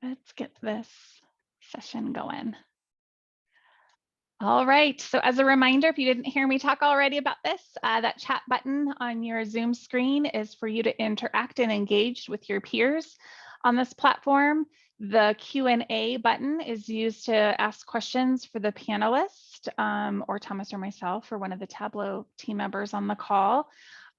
Let's get this session going. All right, so as a reminder, if you didn't hear me talk already about this, that chat button on your Zoom screen is for you to interact and engage with your peers on this platform. The Q&A button is used to ask questions for the panelist or Thomas or myself or one of the Tableau team members on the call.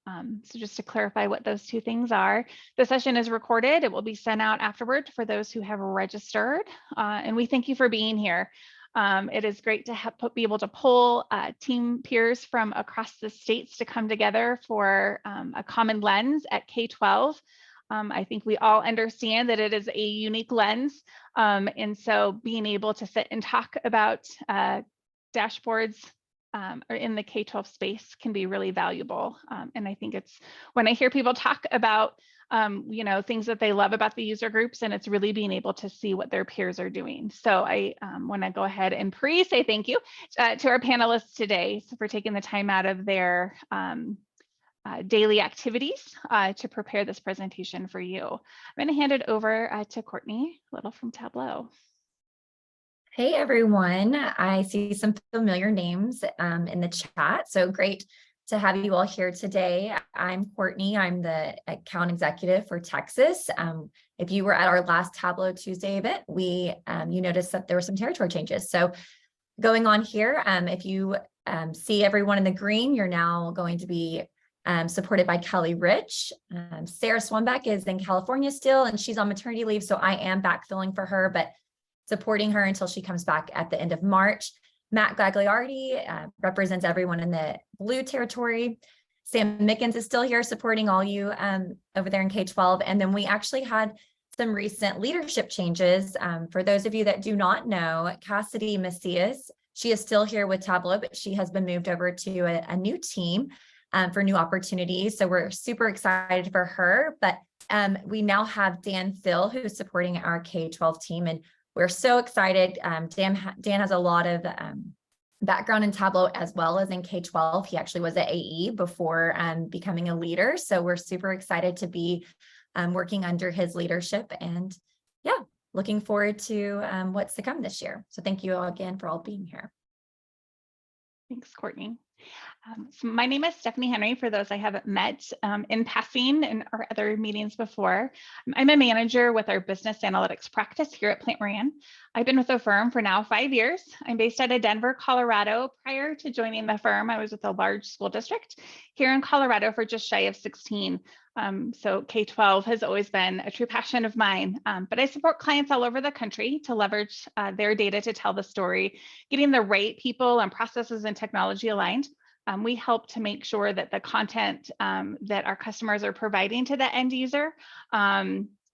So just to clarify what those two things are, the session is recorded. It will be sent out afterward for those who have registered. And we thank you for being here. It is great to be able to pull team peers from across the states to come together for a common lens at K-12. I think we all understand that it is a unique lens. And so being able to sit and talk about dashboards or in the K-12 space can be really valuable. And I think it's when I hear people talk about things that they love about the user groups, and it's really being able to see what their peers are doing. So I want to go ahead and say thank you to our panelists today for taking the time out of their daily activities to prepare this presentation for you. I'm going to hand it over to Courtney Little from Tableau. Hey everyone, I see some familiar names in the chat, so great to have you all here today. I'm Courtney, I'm the account executive for Texas. If you were at our last Tableau Tuesday event, you noticed that there were some territory changes. So going on here, if you see everyone in the green, you're now going to be supported by Kelly Rich. Sarah Swanbeck is in California still, and she's on maternity leave, so I am backfilling for her, but supporting her until she comes back at the end of March. Matt Gagliardi represents everyone in the blue territory. Sam Mickens is still here supporting all you over there in K-12. And then we actually had some recent leadership changes. For those of you that do not know, Cassidy Macias, she is still here with Tableau, but she has been moved over to a new team for new opportunities. So we're super excited for her. But we now have Dan Phil, who's supporting our K-12 team. And we're so excited. Dan has a lot of background in Tableau as well as in K-12. He actually was at AE before becoming a leader. So we're super excited to be working under his leadership, and yeah, looking forward to what's to come this year. So thank you all again for all being here. Thanks, Courtney. So my name is Stephanie Henry, for those I haven't met in passing in our other meetings before. I'm a manager with our business analytics practice here at Plant Moran. I've been with the firm for now 5 years. I'm based out of Denver, Colorado. Prior to joining the firm, I was with a large school district here in Colorado for just shy of 16. So K-12 has always been a true passion of mine, but I support clients all over the country to leverage their data to tell the story, getting the right people and processes and technology aligned. We help to make sure that the content that our customers are providing to the end user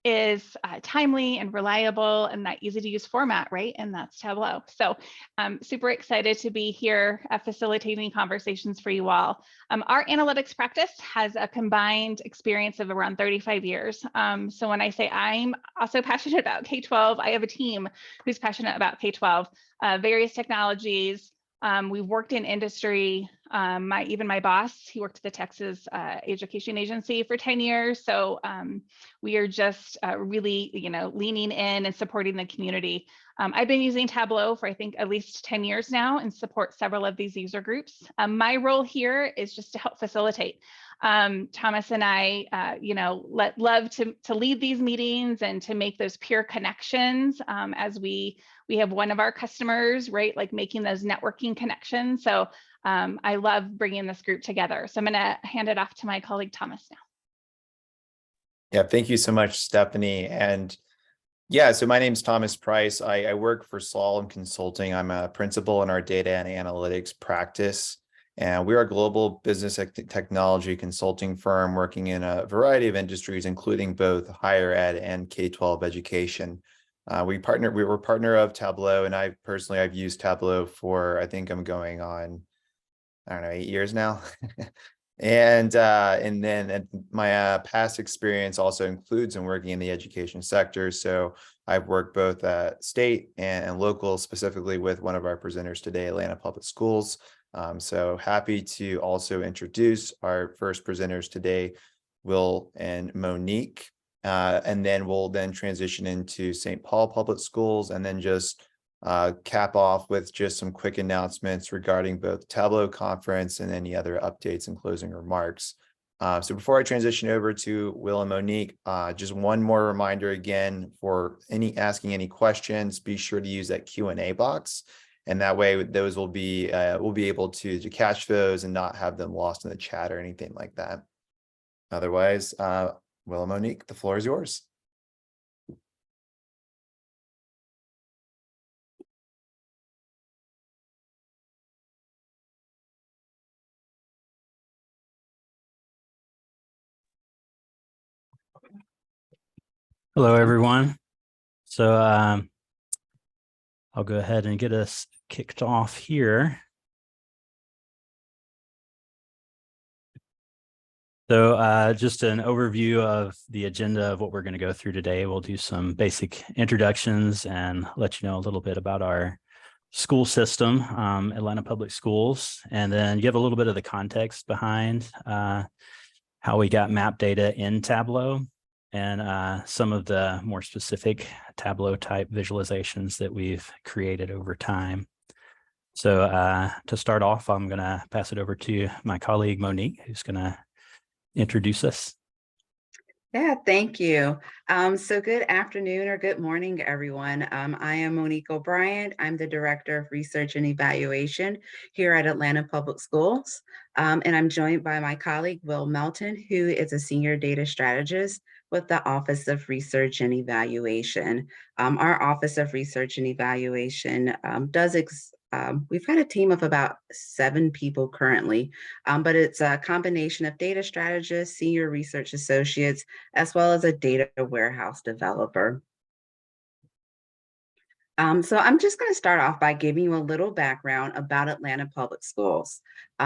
is timely and reliable and that easy to use format, right? And that's Tableau. So I'm super excited to be here facilitating conversations for you all. Our analytics practice has a combined experience of around 35 years. So when I say I'm also passionate about K-12, I have a team who's passionate about K-12, various technologies. We've worked in industry. Even my boss, he worked at the Texas Education Agency for 10 years. So we are just really, leaning in and supporting the community. I've been using Tableau for, I think, at least 10 years now and support several of these user groups. My role here is just to help facilitate. Thomas and I, love to lead these meetings and to make those peer connections as we have one of our customers, right, like making those networking connections. So I love bringing this group together. So I'm going to hand it off to my colleague, Thomas, now. Yeah, thank you so much, Stephanie. And yeah, so my name's Thomas Price. I work for Slalom Consulting. I'm a principal in our data and analytics practice. And we're a global business technology consulting firm working in a variety of industries, including both higher ed and K-12 education. We were partner of Tableau, and I've used Tableau for, I think I'm going on, I don't know, 8 years now. And then my past experience also includes in working in the education sector. So I've worked both state and local, specifically with one of our presenters today, Atlanta Public Schools. So happy to also introduce our first presenters today, Will and Monique. And then we'll then transition into St. Paul Public Schools, and then just cap off with just some quick announcements regarding both Tableau conference and any other updates and closing remarks. So before I transition over to Will and Monique, just one more reminder again, for asking any questions, be sure to use that Q&A box. And that way those will be, we'll be able to catch those and not have them lost in the chat or anything like that. Otherwise, Will and Monique, the floor is yours. Hello, everyone. So I'll go ahead and get us kicked off here. So just an overview of the agenda of what we're going to go through today. We'll do some basic introductions and let you know a little bit about our school system, Atlanta Public Schools, and then give a little bit of the context behind how we got map data in Tableau, and some of the more specific Tableau type visualizations that we've created over time. So to start off, I'm going to pass it over to my colleague Monique, who's going to introduce us. Yeah, thank you. So good afternoon or good morning, everyone. I am Monique O'Brien. I'm the Director of Research and Evaluation here at Atlanta Public Schools. And I'm joined by my colleague, Will Melton, who is a Senior Data Strategist with the Office of Research and Evaluation. Our Office of Research and Evaluation we've got a team of about 7 people currently, but it's a combination of data strategists, senior research associates, as well as a data warehouse developer. So I'm just going to start off by giving you a little background about Atlanta Public Schools.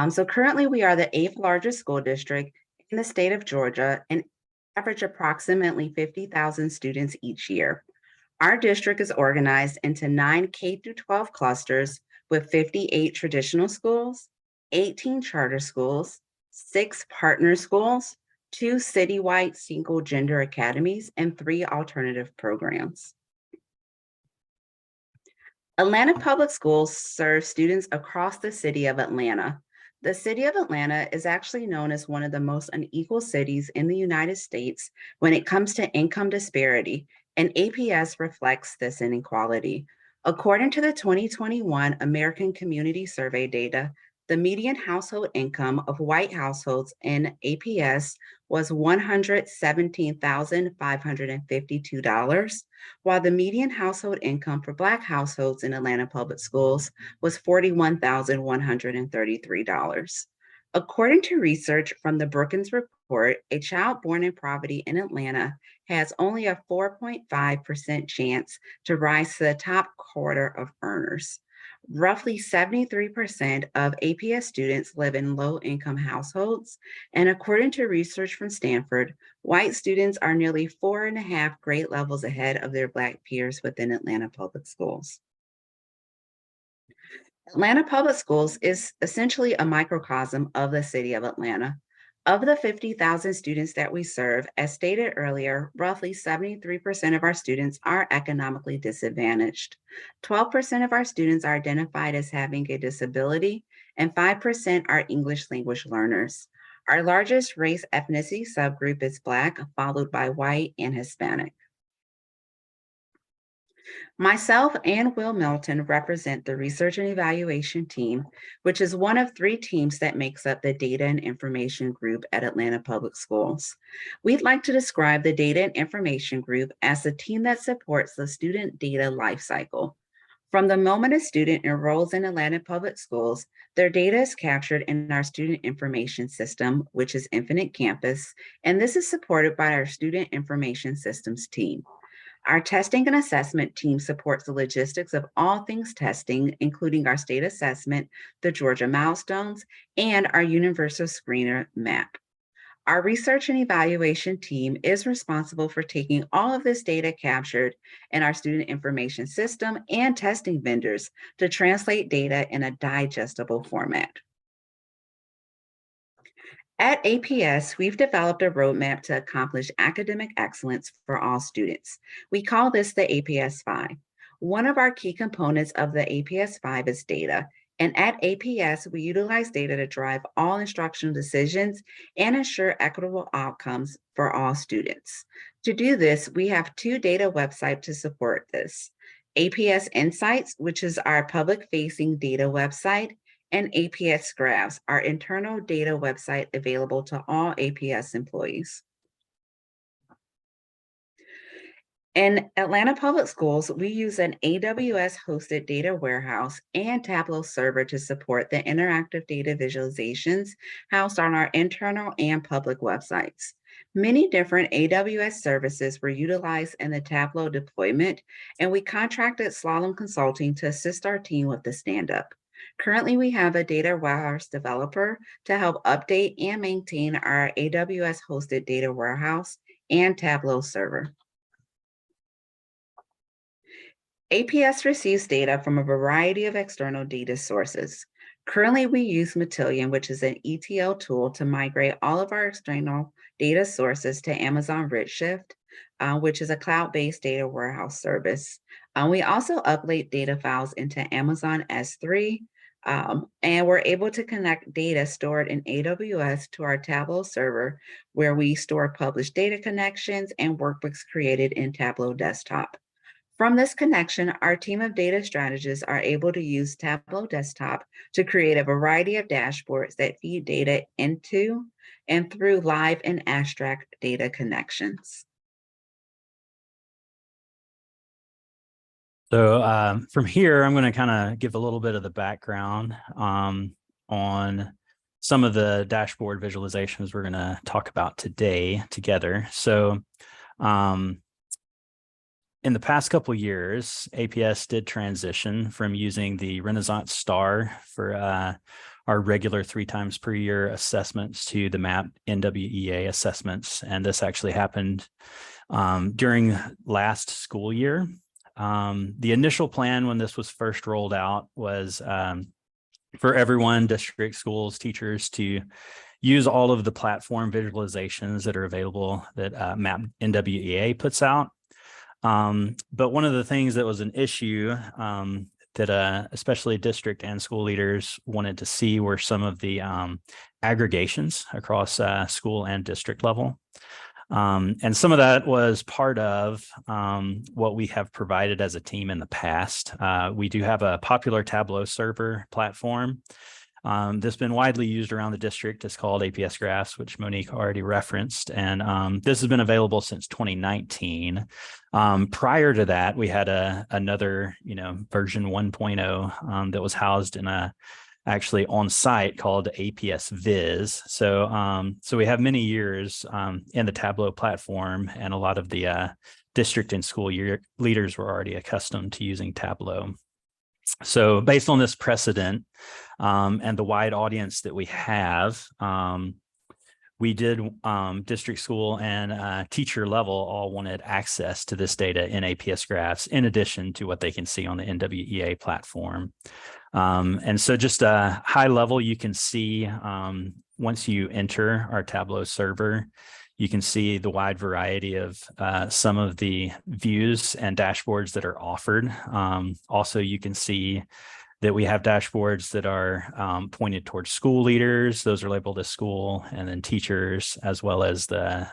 So currently we are the 8th largest school district in the state of Georgia and average approximately 50,000 students each year. Our district is organized into 9 K-12 clusters with 58 traditional schools, 18 charter schools, 6 partner schools, 2 citywide single gender academies, and 3 alternative programs. Atlanta Public Schools serve students across the city of Atlanta. The city of Atlanta is actually known as one of the most unequal cities in the United States when it comes to income disparity, and APS reflects this inequality. According to the 2021 American Community Survey data, the median household income of white households in APS was $117,552, while the median household income for Black households in Atlanta Public Schools was $41,133. According to research from the Brookings Report, a child born in poverty in Atlanta has only a 4.5% chance to rise to the top quarter of earners. Roughly 73% of APS students live in low-income households, and according to research from Stanford, white students are nearly 4.5 grade levels ahead of their Black peers within Atlanta Public Schools. Atlanta Public Schools is essentially a microcosm of the city of Atlanta. Of the 50,000 students that we serve, as stated earlier, roughly 73% of our students are economically disadvantaged. 12% of our students are identified as having a disability, and 5% are English language learners. Our largest race ethnicity subgroup is Black, followed by white and Hispanic. Myself and Will Melton represent the Research and Evaluation team, which is one of 3 teams that makes up the Data and Information Group at Atlanta Public Schools. We'd like to describe the Data and Information Group as the team that supports the student data lifecycle. From the moment a student enrolls in Atlanta Public Schools, their data is captured in our student information system, which is Infinite Campus, and this is supported by our Student Information Systems team. Our testing and assessment team supports the logistics of all things testing, including our state assessment, the Georgia milestones, and our universal screener map. Our research and evaluation team is responsible for taking all of this data captured in our student information system and testing vendors to translate data in a digestible format. At APS, we've developed a roadmap to accomplish academic excellence for all students. We call this the APS 5. One of our key components of the APS 5 is data. And at APS, we utilize data to drive all instructional decisions and ensure equitable outcomes for all students. To do this, we have 2 data websites to support this. APS Insights, which is our public-facing data website, and APS Graphs, our internal data website available to all APS employees. In Atlanta Public Schools, we use an AWS-hosted data warehouse and Tableau server to support the interactive data visualizations housed on our internal and public websites. Many different AWS services were utilized in the Tableau deployment, and we contracted Slalom Consulting to assist our team with the stand-up. Currently, we have a data warehouse developer to help update and maintain our AWS-hosted data warehouse and Tableau server. APS receives data from a variety of external data sources. Currently, we use Matillion, which is an ETL tool to migrate all of our external data sources to Amazon Redshift, which is a cloud-based data warehouse service. We also upload data files into Amazon S3, and we're able to connect data stored in AWS to our Tableau server, where we store published data connections and workbooks created in Tableau Desktop. From this connection, our team of data strategists are able to use Tableau Desktop to create a variety of dashboards that feed data into and through live and abstract data connections. So from here, I'm going to kind of give a little bit of the background on some of the dashboard visualizations we're going to talk about today together. So in the past couple of years, APS did transition from using the Renaissance Star for our regular 3 times per year assessments to the MAP NWEA assessments. And this actually happened during last school year. The initial plan when this was first rolled out was for everyone, district schools, teachers, to use all of the platform visualizations that are available that MAP NWEA puts out. But one of the things that was an issue that especially district and school leaders wanted to see were some of the aggregations across school and district level. And some of that was part of what we have provided as a team in the past. We do have a popular Tableau server platform that's been widely used around the district. It's called APS Graphs, which Monique already referenced. And this has been available since 2019. Prior to that, we had another, version 1.0 that was housed in actually on site called APS Viz. So we have many years in the Tableau platform, and a lot of the district and school leaders were already accustomed to using Tableau. So based on this precedent and the wide audience that we have, we did district, school, and teacher level all wanted access to this data in APS Graphs, in addition to what they can see on the NWEA platform. And so just a high level, you can see once you enter our Tableau server, you can see the wide variety of some of the views and dashboards that are offered. Also, you can see that we have dashboards that are pointed towards school leaders. Those are labeled as school, and then teachers, as well as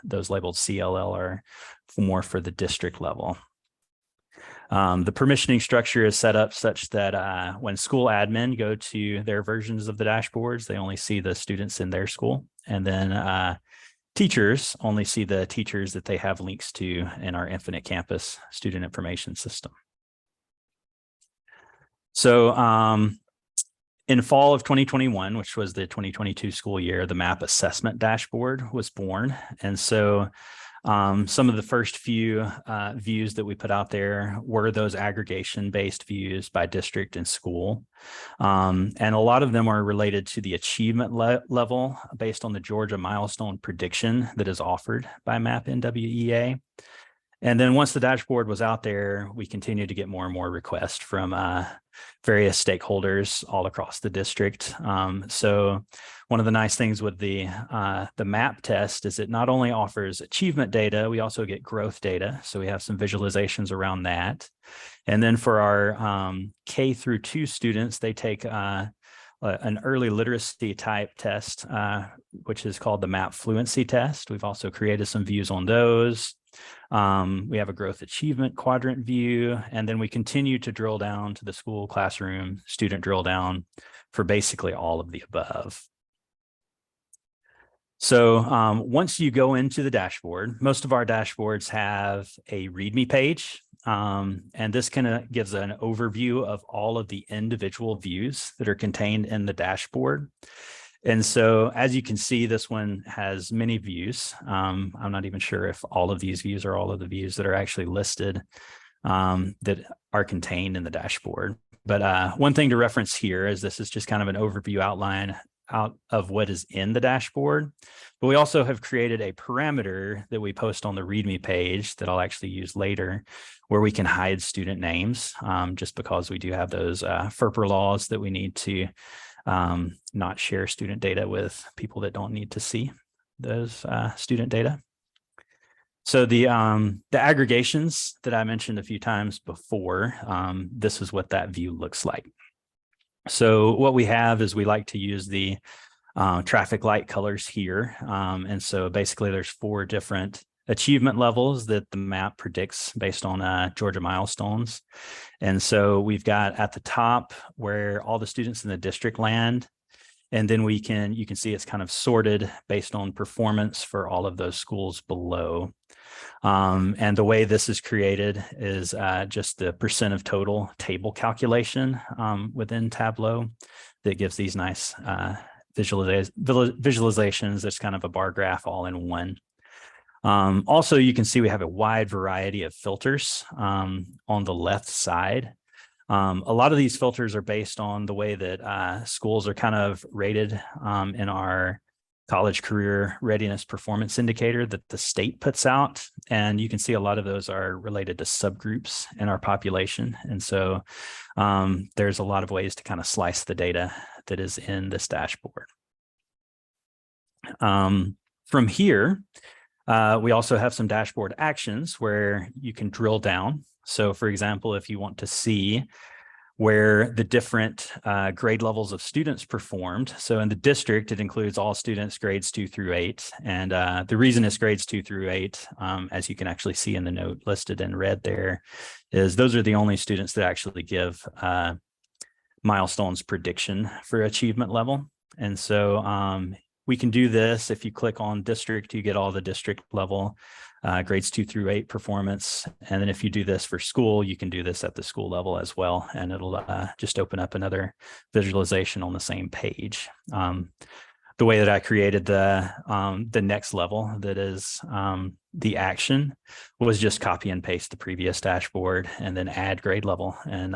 those labeled CLL are more for the district level. The permissioning structure is set up such that when school admin go to their versions of the dashboards, they only see the students in their school. And then teachers only see the teachers that they have links to in our Infinite Campus student information system. So in fall of 2021, which was the 2022 school year, the MAP assessment dashboard was born. And so some of the first few views that we put out there were those aggregation-based views by district and school. And a lot of them are related to the achievement level based on the Georgia milestone prediction that is offered by MAP NWEA. And then once the dashboard was out there, we continued to get more and more requests from various stakeholders all across the district. So one of the nice things with the MAP test is it not only offers achievement data, we also get growth data. So we have some visualizations around that. And then for our K through 2 students, they take an early literacy type test, which is called the MAP fluency test. We've also created some views on those. We have a growth achievement quadrant view, and then we continue to drill down to the school classroom student drill down for basically all of the above. So once you go into the dashboard, most of our dashboards have a README page. And this kind of gives an overview of all of the individual views that are contained in the dashboard. And so as you can see, this one has many views. I'm not even sure if all of these views are all of the views that are actually listed that are contained in the dashboard. But one thing to reference here is this is just kind of an overview outline out of what is in the dashboard. But we also have created a parameter that we post on the README page that I'll actually use later, where we can hide student names, just because we do have those FERPA laws that we need to not share student data with people that don't need to see those student data. So the aggregations that I mentioned a few times before, this is what that view looks like. So what we have is we like to use the traffic light colors here. And so basically there's 4 different achievement levels that the map predicts based on Georgia milestones. And so we've got at the top where all the students in the district land. And then you can see it's kind of sorted based on performance for all of those schools below. And the way this is created is just the percent of total table calculation within Tableau that gives these nice visualizations. That's kind of a bar graph all in one. Also, you can see we have a wide variety of filters on the left side. A lot of these filters are based on the way that schools are kind of rated in our college career readiness performance indicator that the state puts out. And you can see a lot of those are related to subgroups in our population. And so there's a lot of ways to kind of slice the data that is in this dashboard. From here, we also have some dashboard actions where you can drill down. So for example, if you want to see where the different grade levels of students performed. So in the district, it includes all students grades 2 through 8. And the reason it's grades 2 through 8, as you can actually see in the note listed in red there, is those are the only students that actually give milestones prediction for achievement level. And so we can do this. If you click on district, you get all the district level grades 2 through 8 performance. And then if you do this for school, you can do this at the school level as well. And it'll just open up another visualization on the same page. The way that I created the next level, that is the action, was just copy and paste the previous dashboard and then add grade level. And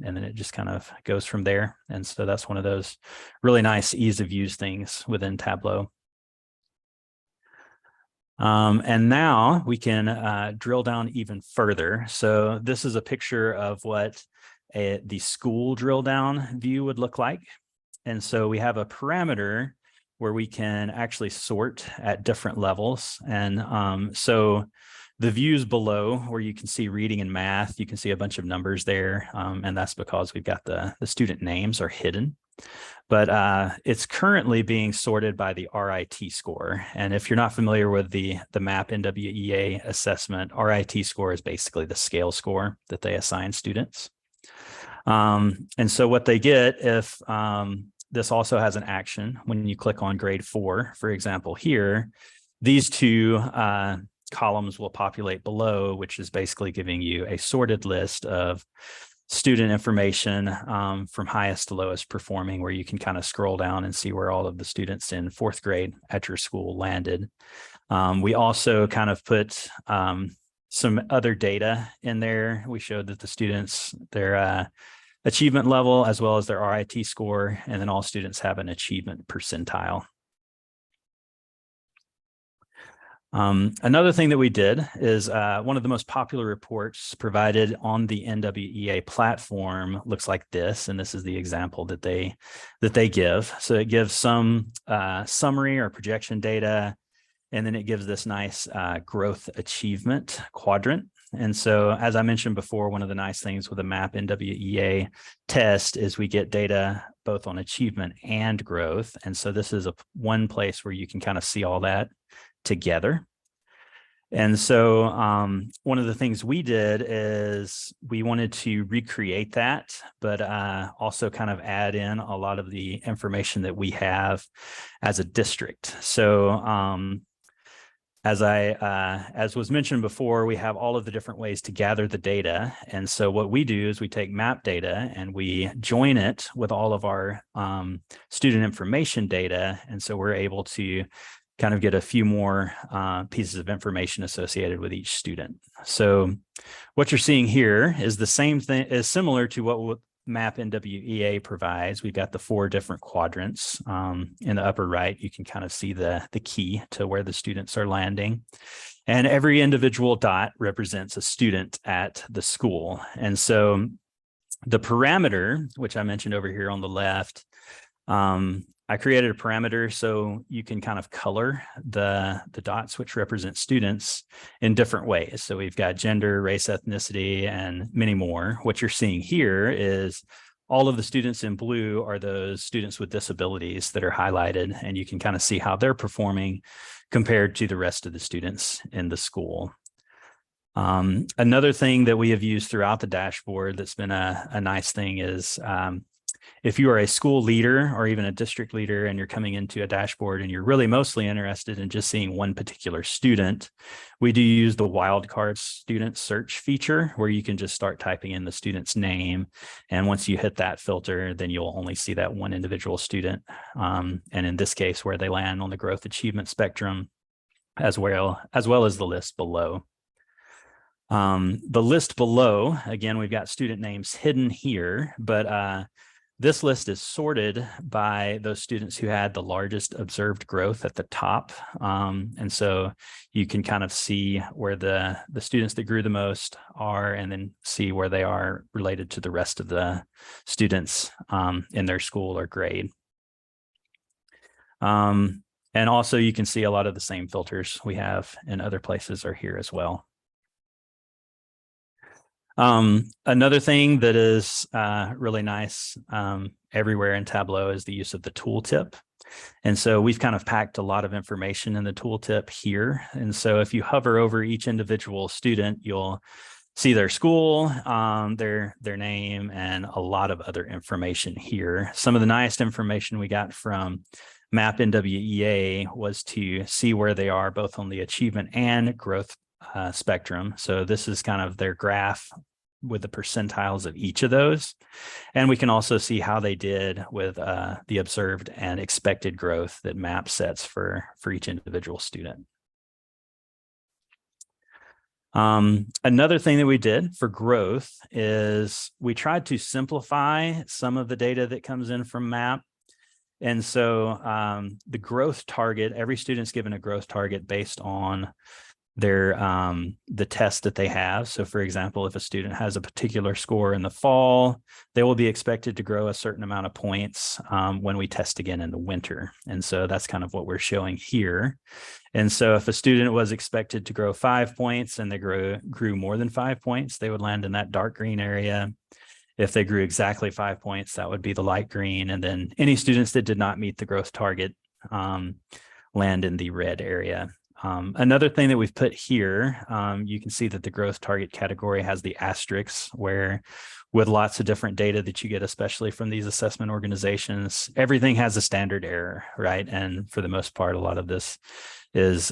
then it just kind of goes from there. And so that's one of those really nice ease of use things within Tableau. And now we can drill down even further. So this is a picture of what the school drill down view would look like. And so we have a parameter where we can actually sort at different levels. And so the views below where you can see reading and math, you can see a bunch of numbers there. And that's because we've got the student names are hidden. But it's currently being sorted by the RIT score. And if you're not familiar with the MAP NWEA assessment, RIT score is basically the scale score that they assign students. And so what they get if this also has an action, when you click on grade 4, for example, here, these 2 columns will populate below, which is basically giving you a sorted list of student information from highest to lowest performing, where you can kind of scroll down and see where all of the students in 4th grade at your school landed. We also kind of put some other data in there. We showed that the students, their achievement level as well as their RIT score, and then all students have an achievement percentile. Another thing that we did is one of the most popular reports provided on the NWEA platform looks like this, and this is the example that they give. So it gives some summary or projection data, and then it gives this nice growth achievement quadrant. And so, as I mentioned before, one of the nice things with the MAP NWEA test is we get data both on achievement and growth. And so this is one place where you can kind of see all that together. And so one of the things we did is we wanted to recreate that, but also kind of add in a lot of the information that we have as a district. So as was mentioned before, we have all of the different ways to gather the data. And so what we do is we take map data and we join it with all of our student information data. And so we're able to kind of get a few more pieces of information associated with each student. So what you're seeing here is the same thing, is similar to what MAP NWEA provides. We've got the 4 different quadrants. In the upper right, you can kind of see the key to where the students are landing. And every individual dot represents a student at the school. And so the parameter, which I mentioned over here on the left, I created a parameter so you can kind of color the dots, which represent students in different ways. So we've got gender, race, ethnicity, and many more. What you're seeing here is all of the students in blue are those students with disabilities that are highlighted, and you can kind of see how they're performing compared to the rest of the students in the school. Another thing that we have used throughout the dashboard that's been a nice thing is if you are a school leader or even a district leader and you're coming into a dashboard and you're really mostly interested in just seeing one particular student, we do use the wildcard student search feature where you can just start typing in the student's name. And once you hit that filter, then you'll only see that one individual student. And in this case, where they land on the growth achievement spectrum, as well as the list below. The list below, again, we've got student names hidden here, but this list is sorted by those students who had the largest observed growth at the top. And so you can kind of see where the students that grew the most are, and then see where they are related to the rest of the students in their school or grade. And also you can see a lot of the same filters we have in other places are here as well. Another thing that is really nice everywhere in Tableau is the use of the tooltip. And so we've kind of packed a lot of information in the tooltip here. And so if you hover over each individual student, you'll see their school, their name, and a lot of other information here. Some of the nice information we got from MAP NWEA was to see where they are both on the achievement and growth spectrum. So this is kind of their graph with the percentiles of each of those. And we can also see how they did with the observed and expected growth that MAP sets for each individual student. Another thing that we did for growth is we tried to simplify some of the data that comes in from MAP. And so the growth target, every student's given a growth target based on their the test that they have. So for example, if a student has a particular score in the fall, they will be expected to grow a certain amount of points when we test again in the winter. And so that's kind of what we're showing here. And so if a student was expected to grow 5 points and they grew more than 5 points, they would land in that dark green area. If they grew exactly 5 points, that would be the light green. And then any students that did not meet the growth target land in the red area. Another thing that we've put here, you can see that the growth target category has the asterisks, where with lots of different data that you get, especially from these assessment organizations, everything has a standard error, right? And for the most part, a lot of this is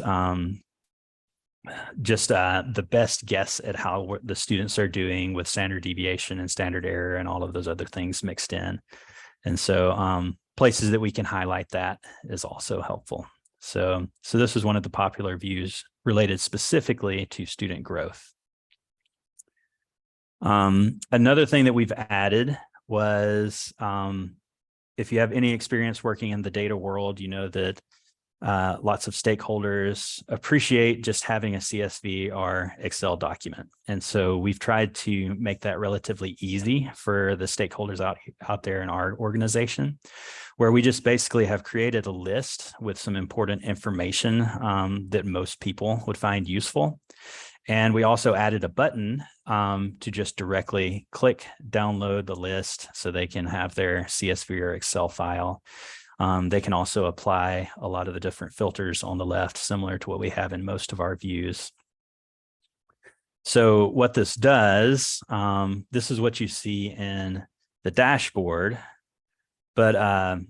just the best guess at how the students are doing with standard deviation and standard error and all of those other things mixed in. And so places that we can highlight that is also helpful. So this is one of the popular views related specifically to student growth. Another thing that we've added was if you have any experience working in the data world, you know that lots of stakeholders appreciate just having a CSV or Excel document. And so we've tried to make that relatively easy for the stakeholders out there in our organization, where we just basically have created a list with some important information that most people would find useful. And we also added a button to just directly click, download the list so they can have their CSV or Excel file. They can also apply a lot of the different filters on the left, similar to what we have in most of our views. So what this does, this is what you see in the dashboard, but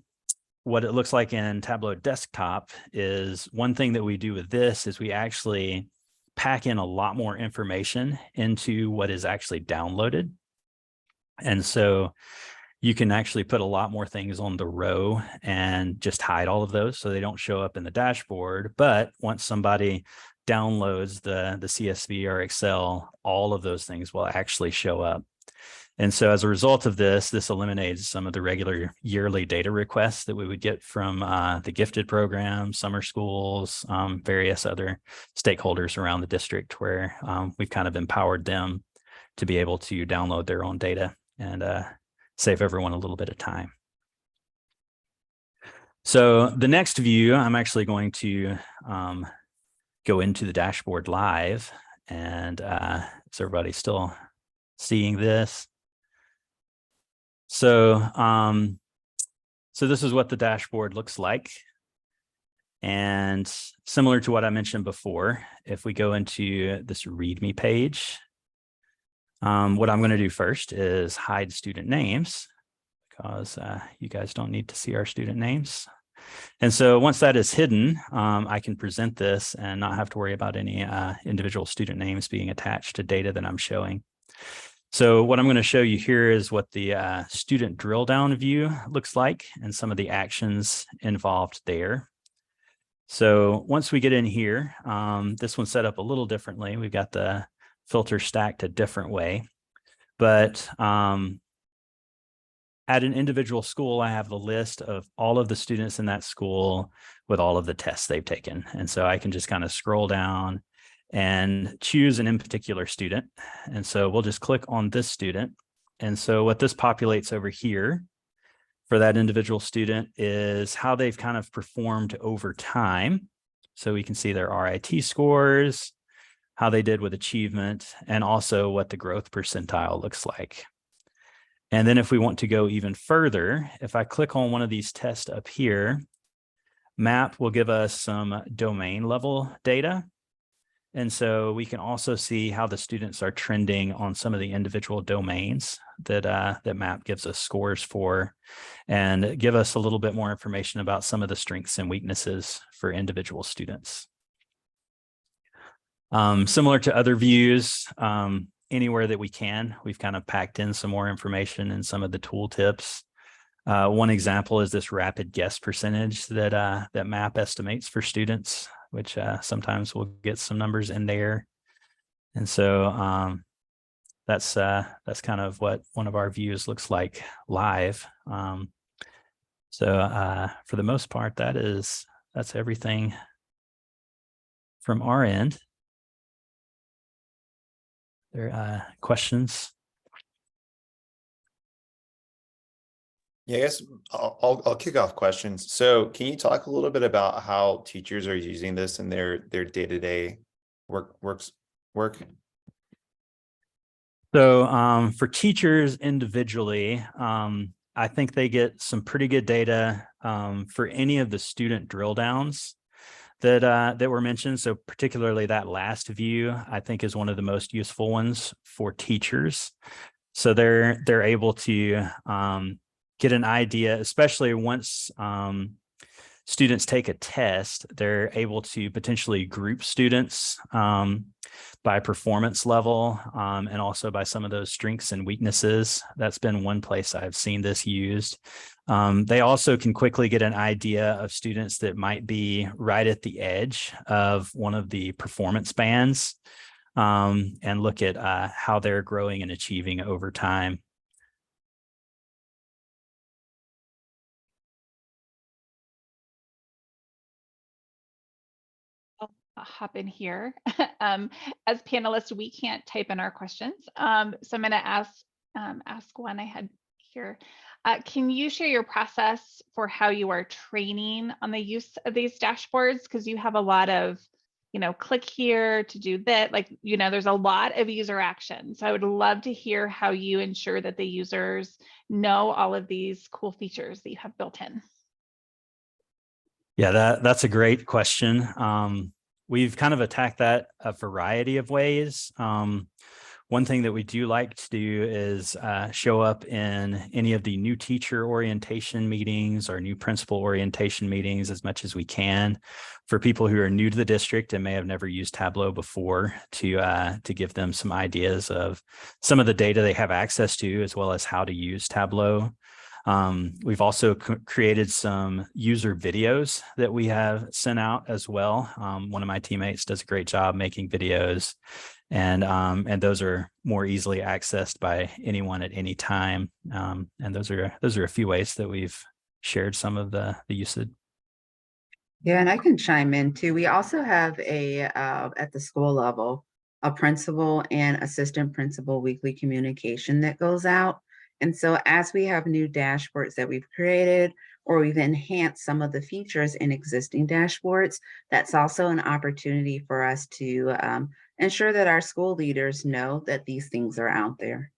what it looks like in Tableau Desktop is one thing that we do with this is we actually pack in a lot more information into what is actually downloaded. And so you can actually put a lot more things on the row and just hide all of those so they don't show up in the dashboard. But once somebody downloads the CSV or Excel, all of those things will actually show up. And so as a result of this, this eliminates some of the regular yearly data requests that we would get from the gifted program, summer schools, various other stakeholders around the district, where we've kind of empowered them to be able to download their own data and save everyone a little bit of time. So the next view, I'm actually going to go into the dashboard live. And is everybody still seeing this? So, so this is what the dashboard looks like. And similar to what I mentioned before, if we go into this README page, what I'm going to do first is hide student names, because you guys don't need to see our student names. And so once that is hidden, I can present this and not have to worry about any individual student names being attached to data that I'm showing. So what I'm going to show you here is what the student drill down view looks like and some of the actions involved there. So once we get in here, this one's set up a little differently. We've got the filter stacked a different way, but at an individual school, I have the list of all of the students in that school with all of the tests they've taken. And so I can just kind of scroll down and choose an in particular student. And so we'll just click on this student. And so what this populates over here for that individual student is how they've kind of performed over time. So we can see their RIT scores, how they did with achievement, and also what the growth percentile looks like. And then if we want to go even further, if I click on one of these tests up here, MAP will give us some domain level data. And so we can also see how the students are trending on some of the individual domains that, that MAP gives us scores for, and give us a little bit more information about some of the strengths and weaknesses for individual students. Similar to other views, anywhere that we can, we've kind of packed in some more information in some of the tool tips. One example is this rapid guess percentage that that MAP estimates for students, which sometimes we'll get some numbers in there. And so that's kind of what one of our views looks like live. So for the most part, that's everything from our end. There are questions? Yeah, I guess I'll kick off questions. So can you talk a little bit about how teachers are using this in their day-to-day work? So for teachers individually, I think they get some pretty good data for any of the student drill downs that were mentioned. So particularly that last view, I think, is one of the most useful ones for teachers. So they're able to get an idea, especially once students take a test, they're able to potentially group students by performance level and also by some of those strengths and weaknesses. That's been one place I've seen this used. They also can quickly get an idea of students that might be right at the edge of one of the performance bands and look at how they're growing and achieving over time. hop in here. As panelists, we can't type in our questions. So I'm going to ask one I had here. Can you share your process for how you are training on the use of these dashboards? Because you have a lot of, click here to do that. Like, there's a lot of user action. So I would love to hear how you ensure that the users know all of these cool features that you have built in. Yeah, that's a great question. We've kind of attacked that a variety of ways. One thing that we do like to do is show up in any of the new teacher orientation meetings or new principal orientation meetings as much as we can for people who are new to the district and may have never used Tableau before, to give them some ideas of some of the data they have access to, as well as how to use Tableau. We've also created some user videos that we have sent out as well. One of my teammates does a great job making videos, and those are more easily accessed by anyone at any time. And those are a few ways that we've shared some of the usage. Yeah, and I can chime in too. We also have at the school level, a principal and assistant principal weekly communication that goes out. And so as we have new dashboards that we've created, or we've enhanced some of the features in existing dashboards, that's also an opportunity for us to ensure that our school leaders know that these things are out there.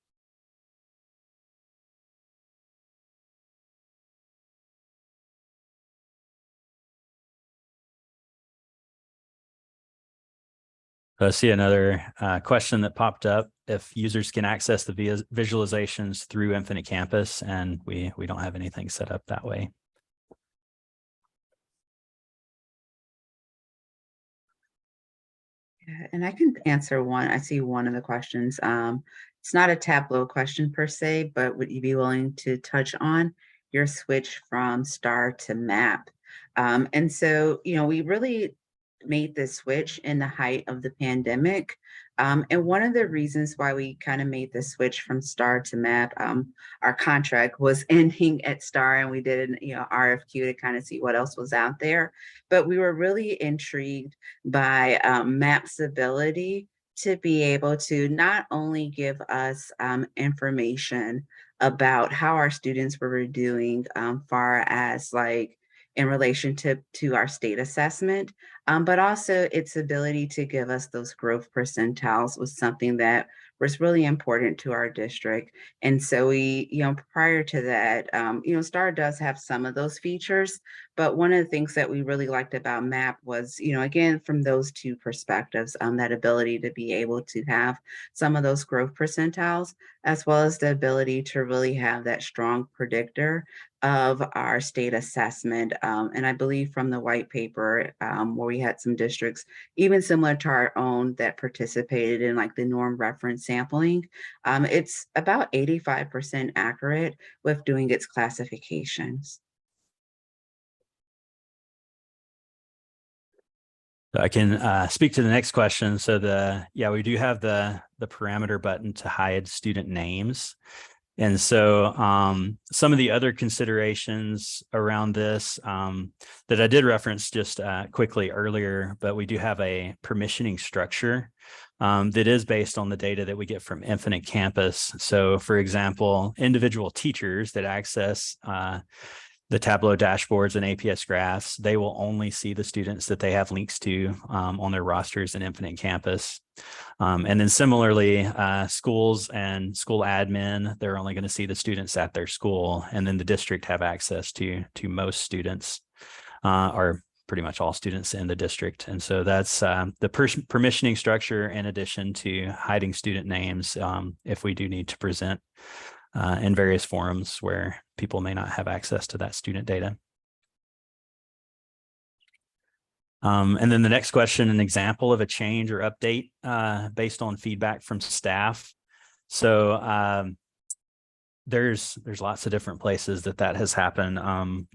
I see another question that popped up. If users can access the visualizations through Infinite Campus, and we don't have anything set up that way. Yeah, and I can answer one. I see one of the questions. It's not a Tableau question per se, but would you be willing to touch on your switch from star to map? And so, we really made this switch in the height of the pandemic. And one of the reasons why we kind of made the switch from star to map, our contract was ending at star, and we did an RFQ to kind of see what else was out there. But we were really intrigued by MAP's ability to be able to not only give us information about how our students were doing, far as like in relation to our state assessment, but also its ability to give us those growth percentiles was something that was really important to our district. And so we, prior to that, STAR does have some of those features, but one of the things that we really liked about MAP was, again, from those two perspectives, that ability to be able to have some of those growth percentiles, as well as the ability to really have that strong predictor of our state assessment. And I believe from the white paper, where we had some districts, even similar to our own, that participated in like the norm reference sampling, it's about 85% accurate with doing its classifications. So I can speak to the next question. So we do have the parameter button to hide student names. And so some of the other considerations around this that I did reference just quickly earlier, but we do have a permissioning structure that is based on the data that we get from Infinite Campus. So for example, individual teachers that access the Tableau dashboards and APS graphs, they will only see the students that they have links to on their rosters in Infinite Campus. And then similarly, schools and school admin, they're only going to see the students at their school, and then the district have access to most students, or pretty much all students in the district. And so that's the permissioning structure, in addition to hiding student names if we do need to present in various forums where people may not have access to that student data. And then the next question, an example of a change or update based on feedback from staff. So there's lots of different places that has happened.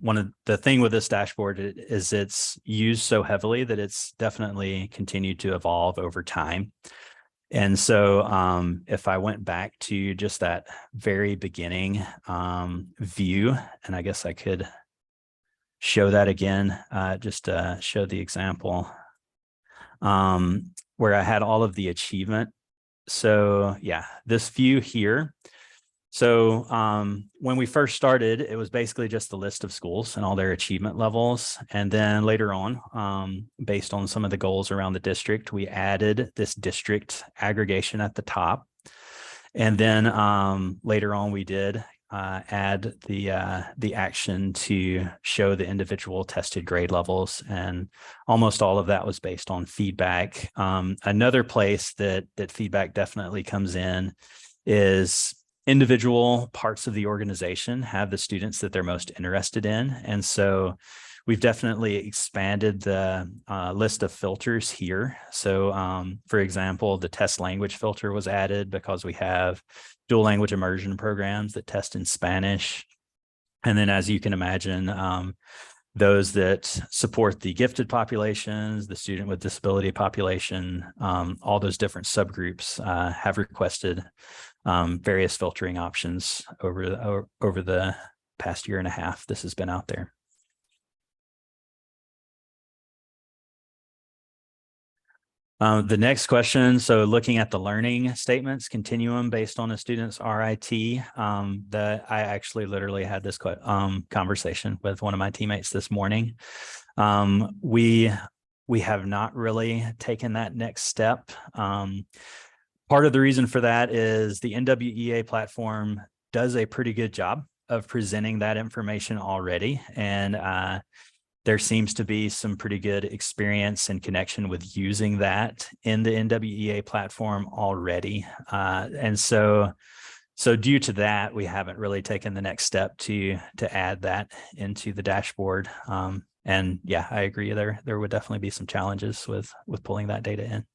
One of the thing with this dashboard is it's used so heavily that it's definitely continued to evolve over time. And so if I went back to just that very beginning view, and I guess I could show that again, just to show the example. where I had all of the achievement. So yeah, this view here. So when we first started, it was basically just the list of schools and all their achievement levels. And then later on, based on some of the goals around the district, we added this district aggregation at the top. And then later on, we did add the action to show the individual tested grade levels, and almost all of that was based on feedback. Another place that feedback definitely comes in is individual parts of the organization have the students that they're most interested in, and so we've definitely expanded the list of filters here. So for example, the test language filter was added because we have dual language immersion programs that test in Spanish. And then, as you can imagine, those that support the gifted populations, the student with disability population, all those different subgroups have requested various filtering options over the past year and a half. This has been out there. The next question, so looking at the learning statements continuum based on a student's RIT, that I actually literally had this conversation with one of my teammates this morning. We have not really taken that next step. Part of the reason for that is the NWEA platform does a pretty good job of presenting that information already, and there seems to be some pretty good experience and connection with using that in the NWEA platform already. And so due to that, we haven't really taken the next step to add that into the dashboard. And yeah, I agree, there would definitely be some challenges with pulling that data in.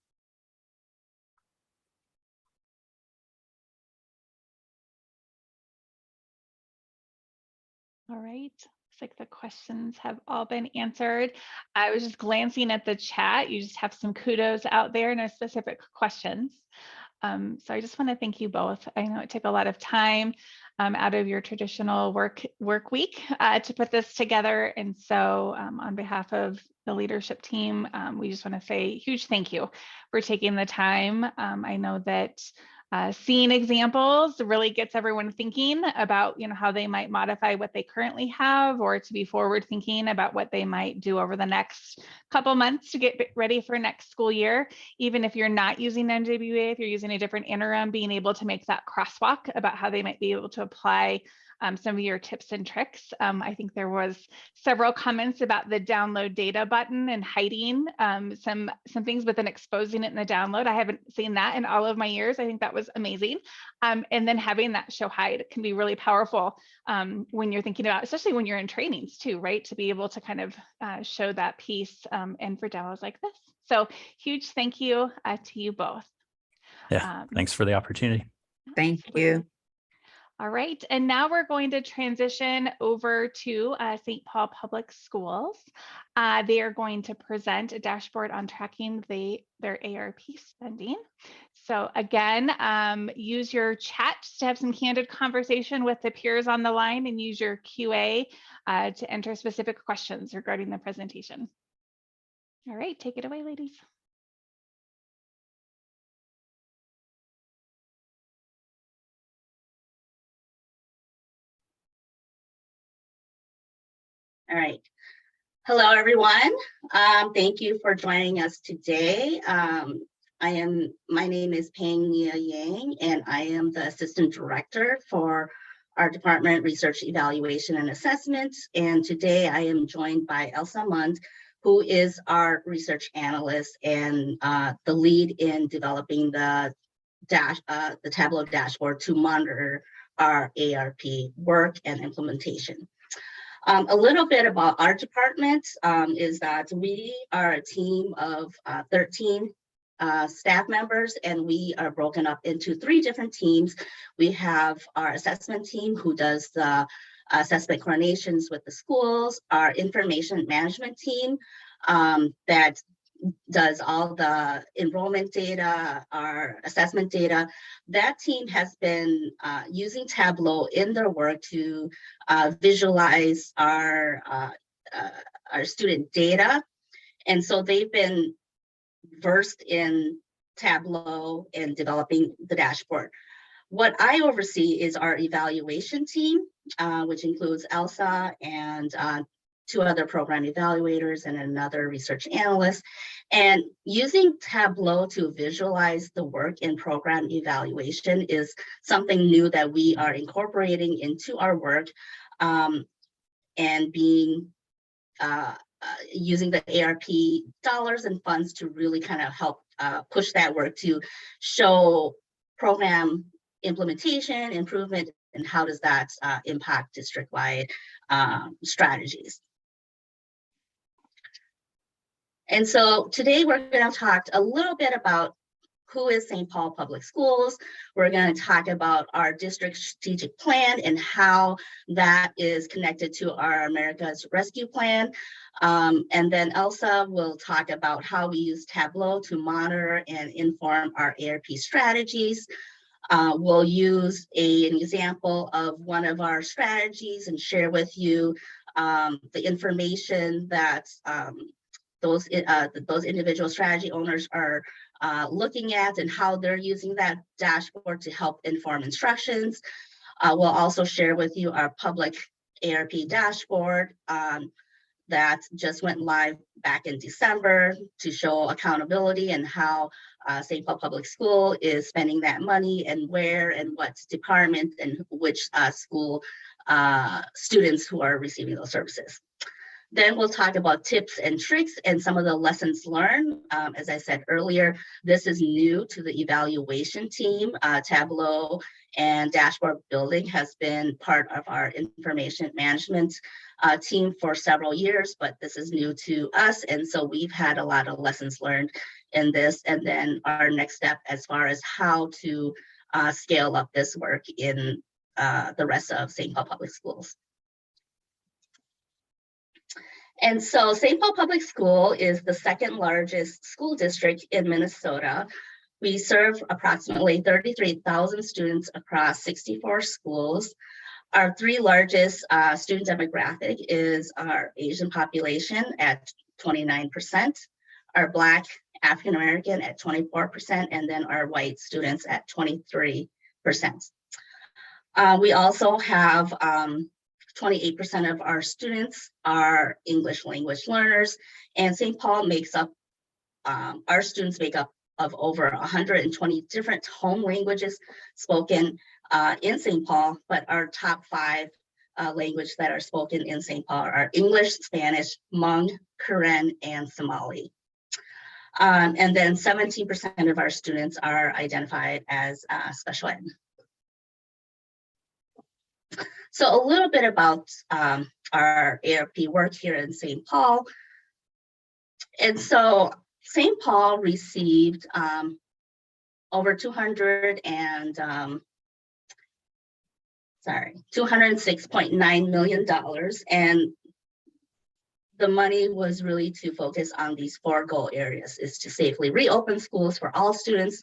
All right. Looks like the questions have all been answered. I was just glancing at the chat. You just have some kudos out there, no specific questions. So I just want to thank you both. I know it took a lot of time out of your traditional work week to put this together. And so on behalf of the leadership team, we just want to say a huge thank you for taking the time. I know that seeing examples really gets everyone thinking about, how they might modify what they currently have, or to be forward thinking about what they might do over the next couple months to get ready for next school year. Even if you're not using NWA, if you're using a different interim, being able to make that crosswalk about how they might be able to apply some of your tips and tricks. I think there was several comments about the download data button and hiding some things, but then exposing it in the download. I haven't seen that in all of my years. I think that was amazing. And then having that show hide can be really powerful when you're thinking about, especially when you're in trainings too, right? To be able to kind of show that piece and for demos like this. So huge thank you to you both. Yeah, thanks for the opportunity. Thank you. All right, and now we're going to transition over to St. Paul Public Schools. They are going to present a dashboard on tracking their ARP spending. So again, use your chat to have some candid conversation with the peers on the line, and use your QA to enter specific questions regarding the presentation. All right, take it away, ladies. All right. Hello, everyone. Thank you for joining us today. My name is Peng Nia Yang, and I am the Assistant Director for our Department of Research, Evaluation, and Assessment. And today I am joined by Elsa Mund, who is our research analyst and the lead in developing the Tableau dashboard to monitor our ARP work and implementation. A little bit about our department is that we are a team of 13 staff members, and we are broken up into 3 different teams. We have our assessment team, who does the assessment coordinations with the schools, our information management team that does all the enrollment data, our assessment data. That team has been using Tableau in their work to visualize our student data. And so they've been versed in Tableau and developing the dashboard. What I oversee is our evaluation team, which includes Elsa and 2 other program evaluators and another research analyst. And using Tableau to visualize the work in program evaluation is something new that we are incorporating into our work, and being using the ARP dollars and funds to really kind of help push that work to show program implementation, improvement, and how does that impact district-wide strategies. And so today we're going to talk a little bit about who is St. Paul Public Schools. We're going to talk about our district strategic plan and how that is connected to our America's Rescue Plan. And then Elsa will talk about how we use Tableau to monitor and inform our ARP strategies. We'll use an example of one of our strategies and share with you the information that those individual strategy owners are looking at and how they're using that dashboard to help inform instructions. We'll also share with you our public ARP dashboard that just went live back in December to show accountability and how St. Paul Public School is spending that money and where and what department and which school students who are receiving those services. Then we'll talk about tips and tricks and some of the lessons learned. As I said earlier, this is new to the evaluation team. Tableau and dashboard building has been part of our information management team for several years, but this is new to us. And so we've had a lot of lessons learned in this. And then our next step as far as how to scale up this work in the rest of St. Paul Public Schools. And so St. Paul Public School is the 2nd largest school district in Minnesota. We serve approximately 33,000 students across 64 schools. Our 3 largest student demographic is our Asian population at 29%, our Black African American at 24%, and then our white students at 23%. We also have 28% of our students are English language learners, and St. Paul makes up, our students make up of over 120 different home languages spoken in St. Paul, but our top 5 languages that are spoken in St. Paul are English, Spanish, Hmong, Karen, and Somali. And then 17% of our students are identified as special ed. So a little bit about our ARP work here in St. Paul. And so St. Paul received over $206.9 million, and the money was really to focus on these 4 goal areas: is to safely reopen schools for all students,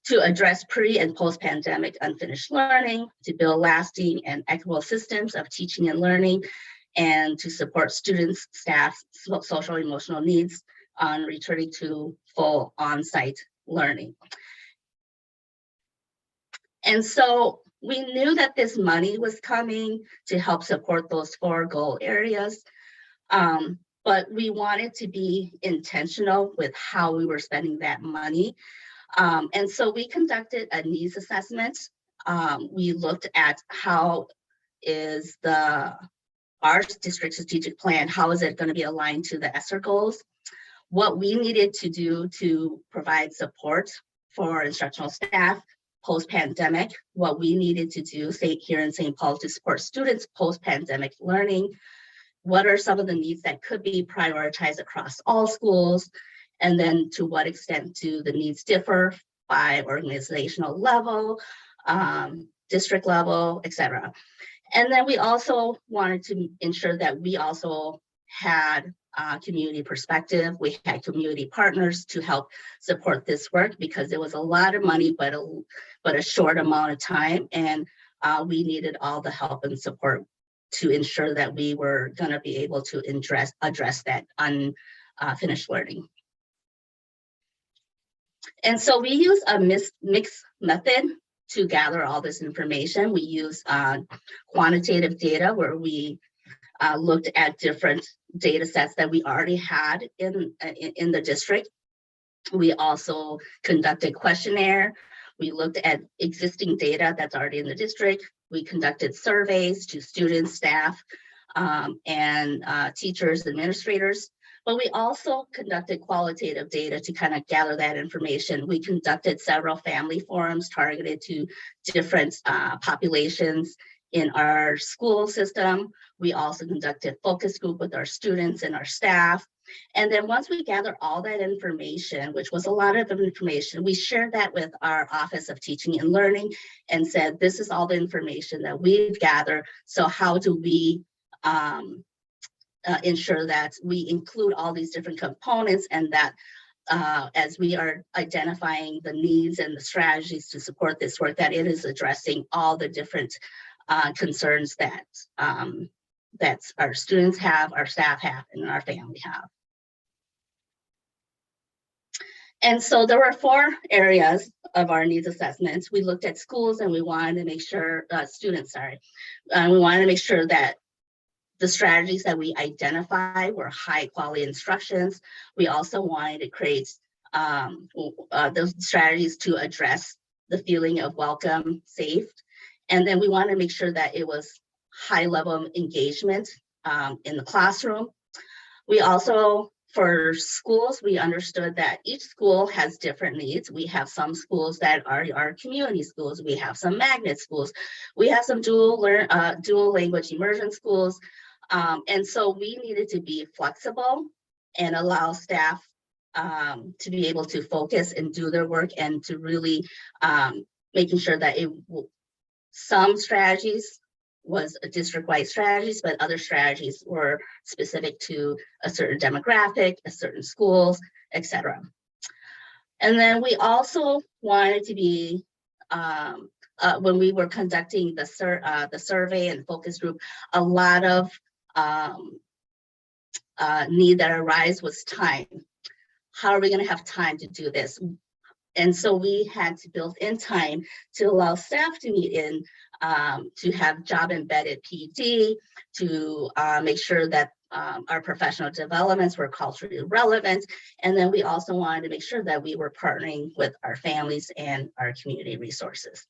to address pre- and post-pandemic unfinished learning, to build lasting and equitable systems of teaching and learning, and to support students, staff, social and emotional needs on returning to full on-site learning. And so we knew that this money was coming to help support those 4 goal areas, but we wanted to be intentional with how we were spending that money. And so we conducted a needs assessment. We looked at how is our district strategic plan, how is it going to be aligned to the ESSER goals? What we needed to do to provide support for instructional staff post-pandemic, what we needed to do here in St. Paul to support students post-pandemic learning, what are some of the needs that could be prioritized across all schools, and then to what extent do the needs differ by organizational level, district level, et cetera. And then we also wanted to ensure that we also had community perspective. We had community partners to help support this work because it was a lot of money, but a short amount of time. And we needed all the help and support to ensure that we were going to be able to address that unfinished learning. And so we use a mixed method to gather all this information. We use quantitative data where we looked at different data sets that we already had in the district. We also conducted questionnaire. We looked at existing data that's already in the district. We conducted surveys to students, staff, and teachers, administrators. But we also conducted qualitative data to kind of gather that information. We conducted several family forums targeted to different populations in our school system. We also conducted focus group with our students and our staff. And then once we gathered all that information, which was a lot of information, we shared that with our Office of Teaching and Learning and said, this is all the information that we've gathered. So how do we ensure that we include all these different components, and that as we are identifying the needs and the strategies to support this work, that it is addressing all the different concerns that our students have, our staff have, and our family have. And so there were 4 areas of our needs assessments. We looked at schools, and we wanted to make sure, we wanted to make sure that the strategies that we identified were high quality instructions. We also wanted to create those strategies to address the feeling of welcome, safe. And then we wanted to make sure that it was high level of engagement in the classroom. We also, for schools, we understood that each school has different needs. We have some schools that are our community schools. We have some magnet schools. We have some dual language immersion schools. And so we needed to be flexible and allow staff to be able to focus and do their work, and to really making sure that some strategies was district-wide strategies, but other strategies were specific to a certain demographic, a certain schools, etc. And then we also wanted to be, when we were conducting the survey and focus group, a lot of need that arise was time. How are we going to have time to do this? And so we had to build in time to allow staff to meet in, to have job embedded PD, to make sure that our professional developments were culturally relevant. And then we also wanted to make sure that we were partnering with our families and our community resources.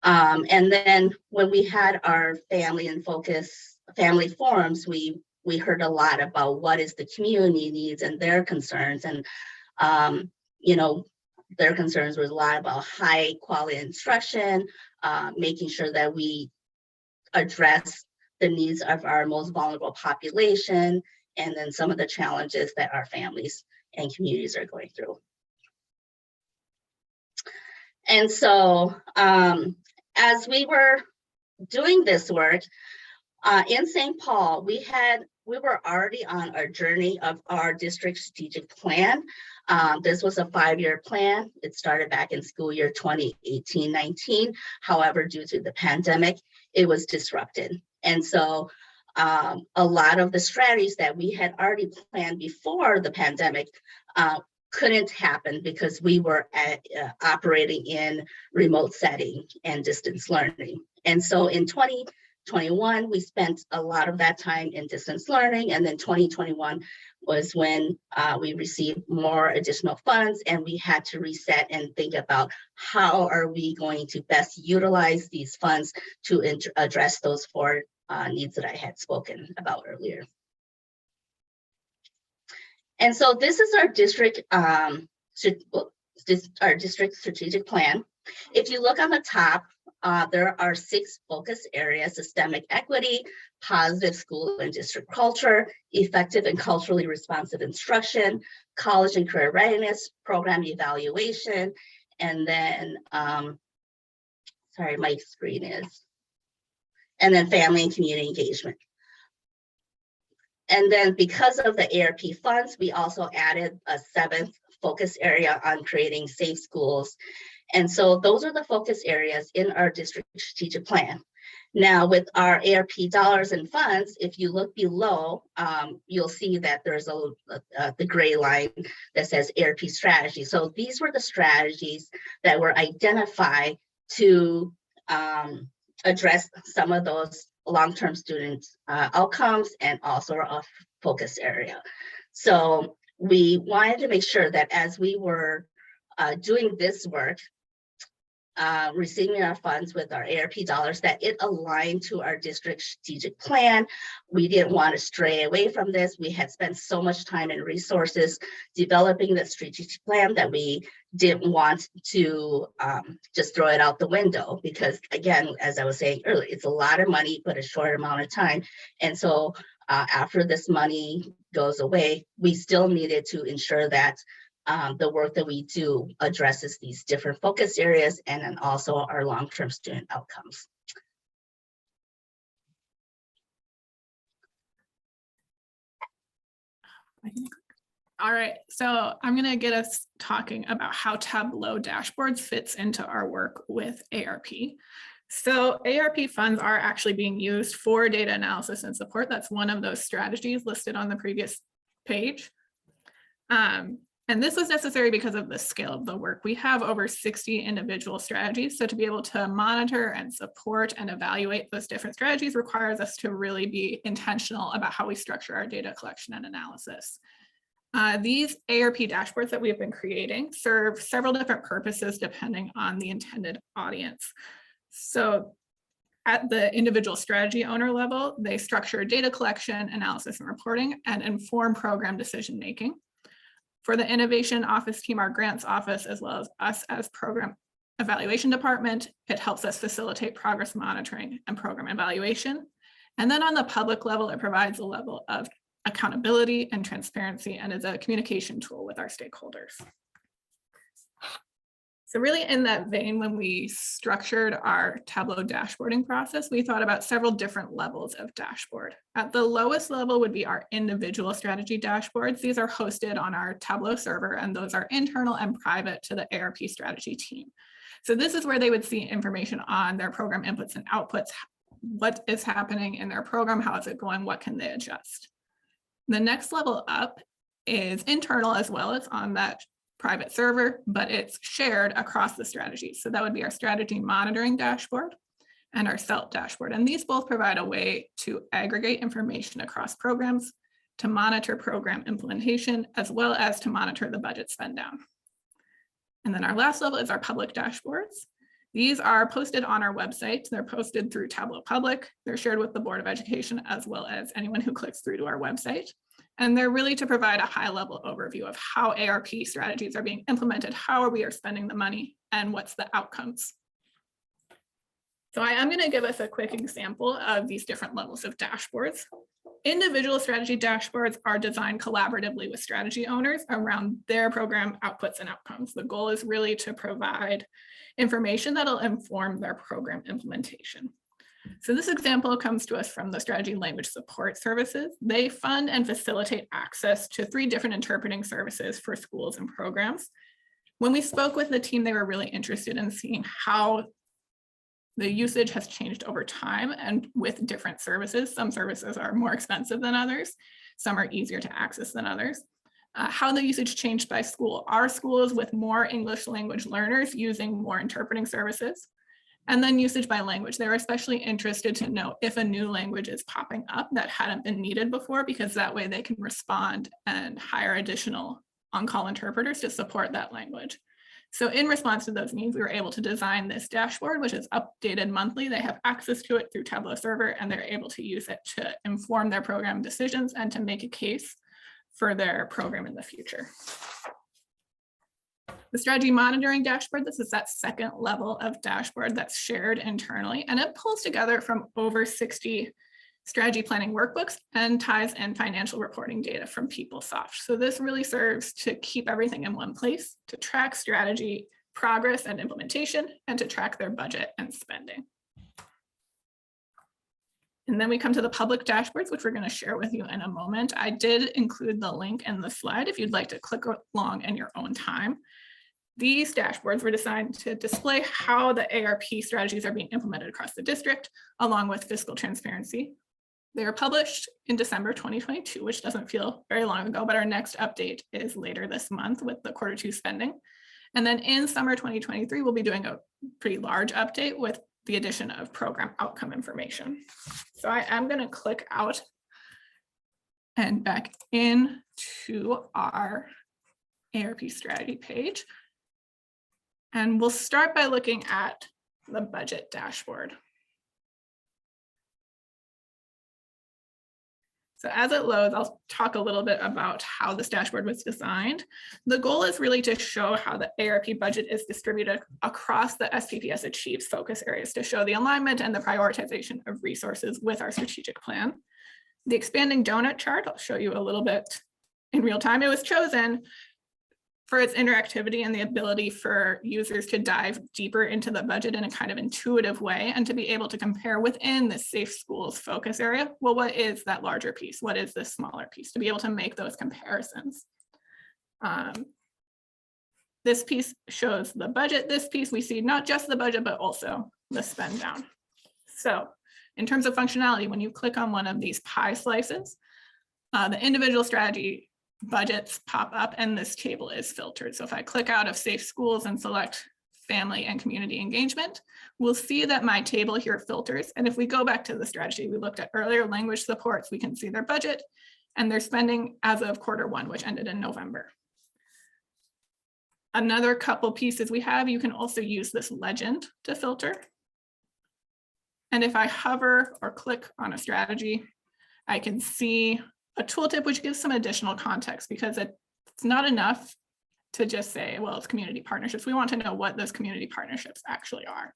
And then when we had our family forums, we heard a lot about what is the community needs and their concerns. And their concerns were a lot about high quality instruction, making sure that we address the needs of our most vulnerable population, and then some of the challenges that our families and communities are going through. And so as we were doing this work in St. Paul, we were already on our journey of our district strategic plan. This was a 5-year plan. It started back in school year 2018-19. However, due to the pandemic, it was disrupted. And so a lot of the strategies that we had already planned before the pandemic couldn't happen because we were operating in remote setting and distance learning. And so in 2021, we spent a lot of that time in distance learning, and then 2021 was when we received more additional funds, and we had to reset and think about how are we going to best utilize these funds to address those 4 needs that I had spoken about earlier. And so this is our district strategic plan. If you look on the top, there are 6 focus areas: systemic equity, positive school and district culture, effective and culturally responsive instruction, college and career readiness, program evaluation, and then, sorry, my screen is, and then family and community engagement. And then because of the ARP funds, we also added a 7th focus area on creating safe schools. And so those are the focus areas in our district strategic plan. Now, with our ARP dollars and funds, if you look below, you'll see that there's the gray line that says ARP strategy. So these were the strategies that were identified to address some of those long-term student outcomes and also a focus area. So we wanted to make sure that as we were doing this work, receiving our funds with our ARP dollars, that it aligned to our district strategic plan. We didn't want to stray away from this. We had spent so much time and resources developing the strategic plan that we didn't want to just throw it out the window, because again, as I was saying earlier, it's a lot of money, but a short amount of time. And so after this money goes away, we still needed to ensure that the work that we do addresses these different focus areas and then also our long-term student outcomes. All right, so I'm going to get us talking about how Tableau dashboards fits into our work with ARP. So ARP funds are actually being used for data analysis and support. That's one of those strategies listed on the previous page. And this was necessary because of the scale of the work. We have over 60 individual strategies. So to be able to monitor and support and evaluate those different strategies requires us to really be intentional about how we structure our data collection and analysis. These ARP dashboards that we've been creating serve several different purposes depending on the intended audience. So at the individual strategy owner level, they structure data collection, analysis, and reporting, and inform program decision-making. For the innovation office team, our grants office, as well as us as program evaluation department, it helps us facilitate progress monitoring and program evaluation. And then on the public level, it provides a level of accountability and transparency and is a communication tool with our stakeholders. So really in that vein, when we structured our Tableau dashboarding process, we thought about several different levels of dashboard. At the lowest level would be our individual strategy dashboards. These are hosted on our Tableau server, and those are internal and private to the ARP strategy team. So this is where they would see information on their program inputs and outputs, what is happening in their program, how is it going, what can they adjust. The next level up is internal as well as on that private server, but it's shared across the strategy. So that would be our strategy monitoring dashboard and our SELT dashboard. And these both provide a way to aggregate information across programs, to monitor program implementation, as well as to monitor the budget spend down. And then our last level is our public dashboards. These are posted on our website. They're posted through Tableau Public. They're shared with the Board of Education, as well as anyone who clicks through to our website. And they're really to provide a high-level overview of how ARP strategies are being implemented, how we are spending the money, and what's the outcomes. So I am going to give us a quick example of these different levels of dashboards. Individual strategy dashboards are designed collaboratively with strategy owners around their program outputs and outcomes. The goal is really to provide information that'll inform their program implementation. So this example comes to us from the Strategy Language Support Services. They fund and facilitate access to 3 different interpreting services for schools and programs. When we spoke with the team, they were really interested in seeing how the usage has changed over time and with different services. Some services are more expensive than others. Some are easier to access than others. How the usage changed by school. Are schools with more English language learners using more interpreting services? And then usage by language. They're especially interested to know if a new language is popping up that hadn't been needed before, because that way they can respond and hire additional on-call interpreters to support that language. So in response to those needs, we were able to design this dashboard, which is updated monthly. They have access to it through Tableau server, and they're able to use it to inform their program decisions and to make a case for their program in the future. The strategy monitoring dashboard, this is that second level of dashboard that's shared internally, and it pulls together from over 60 strategy planning workbooks and ties in financial reporting data from PeopleSoft. So this really serves to keep everything in one place, to track strategy progress and implementation, and to track their budget and spending. And then we come to the public dashboards, which we're going to share with you in a moment. I did include the link in the slide if you'd like to click along in your own time. These dashboards were designed to display how the ARP strategies are being implemented across the district, along with fiscal transparency. They were published in December 2022, which doesn't feel very long ago, but our next update is later this month with the Q2 spending. And then in summer 2023, we'll be doing a pretty large update with the addition of program outcome information. So I am going to click out and back into our ARP strategy page. And we'll start by looking at the budget dashboard. So as it loads, I'll talk a little bit about how this dashboard was designed. The goal is really to show how the ARP budget is distributed across the SPPS Achieves focus areas to show the alignment and the prioritization of resources with our strategic plan. The expanding donut chart, I'll show you a little bit in real time. It was chosen for its interactivity and the ability for users to dive deeper into the budget in a kind of intuitive way and to be able to compare within the Safe Schools focus area. Well, what is that larger piece? What is this smaller piece? To be able to make those comparisons. This piece shows the budget. This piece we see not just the budget, but also the spend down. So in terms of functionality, when you click on one of these pie slices, the individual strategy budgets pop up and this table is filtered. So if I click out of Safe Schools and select family and community engagement, we'll see that my table here filters. And if we go back to the strategy we looked at earlier, language supports, we can see their budget and their spending as of Q1, which ended in November. Another couple pieces we have, you can also use this legend to filter. And if I hover or click on a strategy, I can see a tooltip which gives some additional context, because it's not enough to just say, well, it's community partnerships. We want to know what those community partnerships actually are.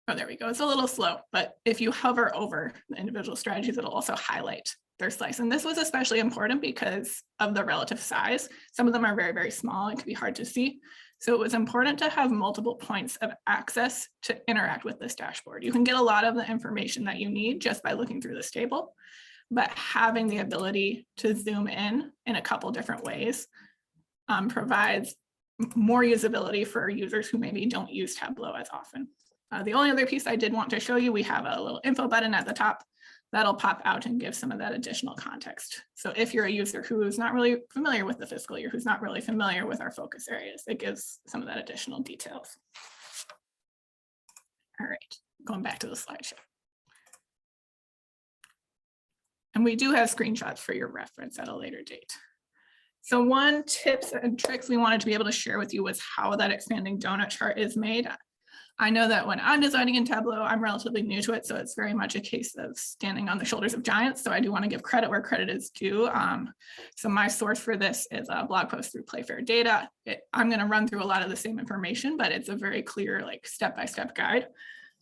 Oh, there we go. It's a little slow, but if you hover over the individual strategies, it'll also highlight their slice. And this was especially important because of the relative size. Some of them are very, very small. It can be hard to see. So it was important to have multiple points of access to interact with this dashboard. You can get a lot of the information that you need just by looking through this table, but having the ability to zoom in a couple different ways provides more usability for users who maybe don't use Tableau as often. The only other piece I did want to show you, we have a little info button at the top that'll pop out and give some of that additional context. So if you're a user who's not really familiar with the fiscal year, who's not really familiar with our focus areas, it gives some of that additional details. All right, going back to the slideshow. And we do have screenshots for your reference at a later date. So one tips and tricks we wanted to be able to share with you was how that expanding donut chart is made. I know that when I'm designing in Tableau, I'm relatively new to it, so it's very much a case of standing on the shoulders of giants. So I do want to give credit where credit is due. So my source for this is a blog post through Playfair Data. I'm going to run through a lot of the same information, but it's a very clear, like, step-by-step guide.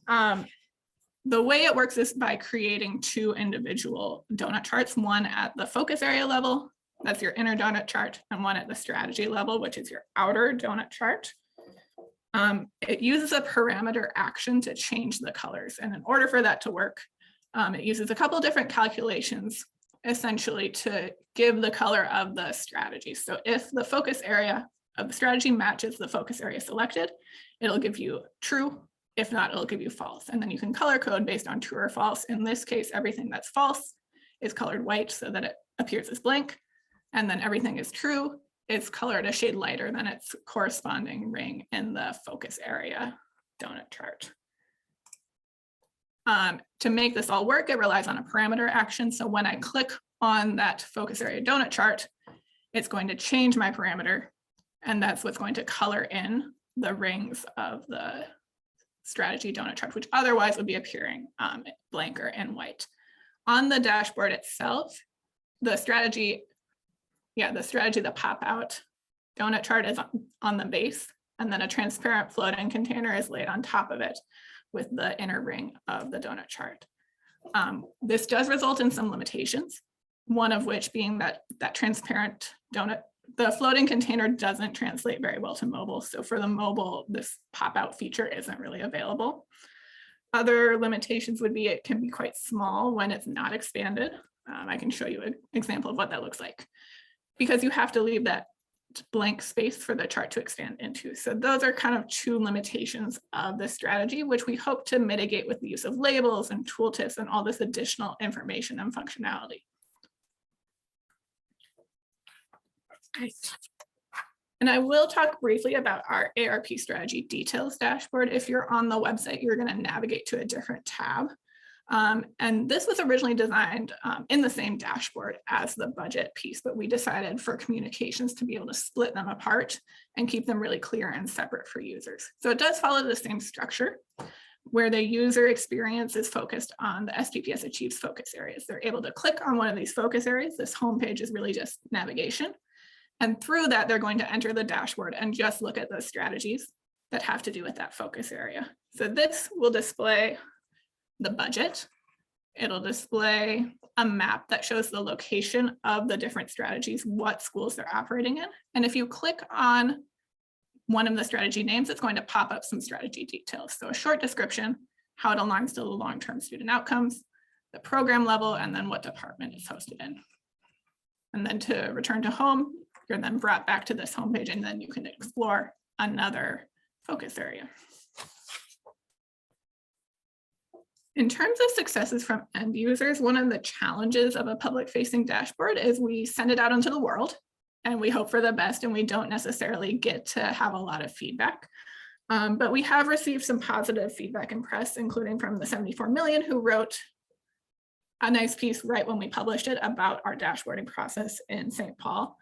The way it works is by creating two individual donut charts, one at the focus area level, that's your inner donut chart, and one at the strategy level, which is your outer donut chart. It uses a parameter action to change the colors. And in order for that to work, it uses a couple different calculations essentially to give the color of the strategy. So if the focus area of the strategy matches the focus area selected, it'll give you true. If not, it'll give you false. And then you can color code based on true or false. In this case, everything that's false is colored white so that it appears as blank. And then everything is true. It's colored a shade lighter than its corresponding ring in the focus area donut chart. To make this all work, it relies on a parameter action. So when I click on that focus area donut chart, it's going to change my parameter, and that's what's going to color in the rings of the strategy donut chart, which otherwise would be appearing blank or in white. On the dashboard itself, the strategy, the pop out donut chart is on the base, and then a transparent floating container is laid on top of it with the inner ring of the donut chart. This does result in some limitations, one of which being that transparent donut, the floating container doesn't translate very well to mobile. So for the mobile, this pop out feature isn't really available. Other limitations would be it can be quite small when it's not expanded. I can show you an example of what that looks like. because you have to leave that blank space for the chart to expand into. So those are kind of two limitations of the strategy, which we hope to mitigate with the use of labels and tooltips and all this additional information and functionality. And I will talk briefly about our ARP strategy details dashboard. If you're on the website, you're going to navigate to a different tab. And this was originally designed in the same dashboard as the budget piece, but we decided for communications to be able to split them apart and keep them really clear and separate for users. So it does follow the same structure where the user experience is focused on the SPPS Achieves focus areas. They're able to click on one of these focus areas. This homepage is really just navigation. And through that, they're going to enter the dashboard and just look at the strategies that have to do with that focus area. So this will display the budget. It'll display a map that shows the location of the different strategies, what schools they're operating in. And if you click on one of the strategy names, it's going to pop up some strategy details. So a short description, how it aligns to the long-term student outcomes, the program level, and then what department it's hosted in. And then to return to home, you're then brought back to this homepage, and then you can explore another focus area. In terms of successes from end users, one of the challenges of a public-facing dashboard is we send it out into the world and we hope for the best, and we don't necessarily get to have a lot of feedback. But we have received some positive feedback in press, including from the 74 million who wrote a nice piece right when we published it about our dashboarding process in St. Paul.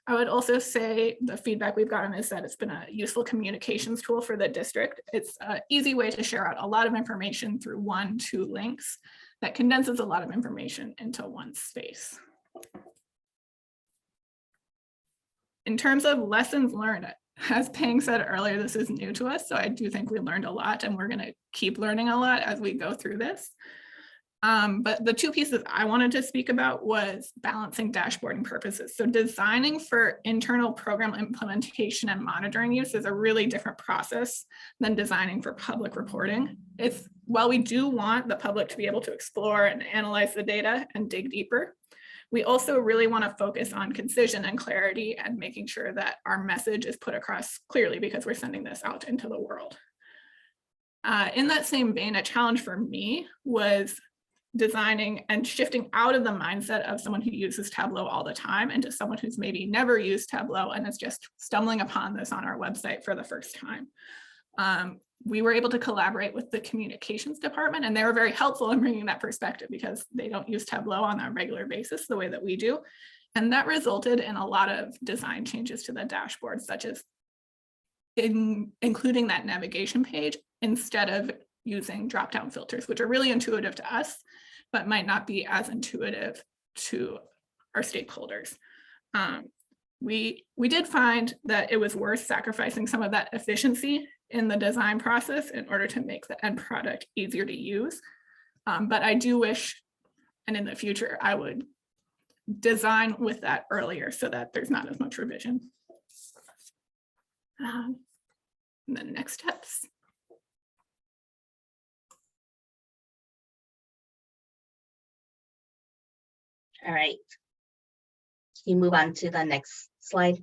I would also say the feedback we've gotten is that it's been a useful communications tool for the district. It's an easy way to share out a lot of information through 1-2 links that condenses a lot of information into one space. In terms of lessons learned, as Peng said earlier, this is new to us, so I do think we learned a lot, and we're going to keep learning a lot as we go through this. But the two pieces I wanted to speak about was balancing dashboarding purposes. So designing for internal program implementation and monitoring use is a really different process than designing for public reporting. While we do want the public to be able to explore and analyze the data and dig deeper, we also really want to focus on concision and clarity and making sure that our message is put across clearly because we're sending this out into the world. In that same vein, a challenge for me was designing and shifting out of the mindset of someone who uses Tableau all the time into someone who's maybe never used Tableau and is just stumbling upon this on our website for the first time. We were able to collaborate with the communications department, and they were very helpful in bringing that perspective because they don't use Tableau on a regular basis the way that we do. And that resulted in a lot of design changes to the dashboard, such as including that navigation page instead of using drop-down filters, which are really intuitive to us, but might not be as intuitive to our stakeholders. We did find that it was worth sacrificing some of that efficiency in the design process in order to make the end product easier to use. But I do wish, and in the future, I would design with that earlier so that there's not as much revision. And then next steps. All right. Can you move on to the next slide?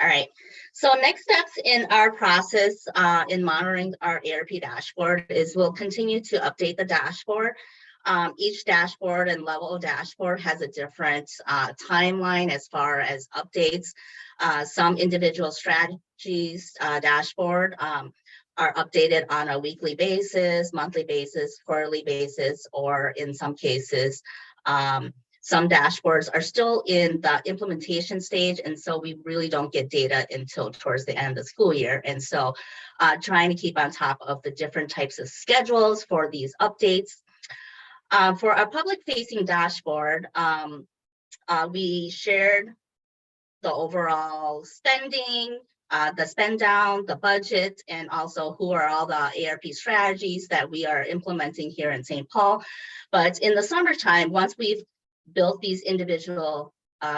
All right. So next steps in our process in monitoring our ARP dashboard is we'll continue to update the dashboard. Each dashboard and level of dashboard has a different timeline as far as updates. Some individual strategies dashboard are updated on a weekly basis, monthly basis, quarterly basis, or in some cases, some dashboards are still in the implementation stage, and so we really don't get data until towards the end of the school year. And so trying to keep on top of the different types of schedules for these updates. For our public-facing dashboard, we shared the overall spending, the spend down, the budget, and also who are all the ARP strategies that we are implementing here in St. Paul. But in the summertime, once we've built these individual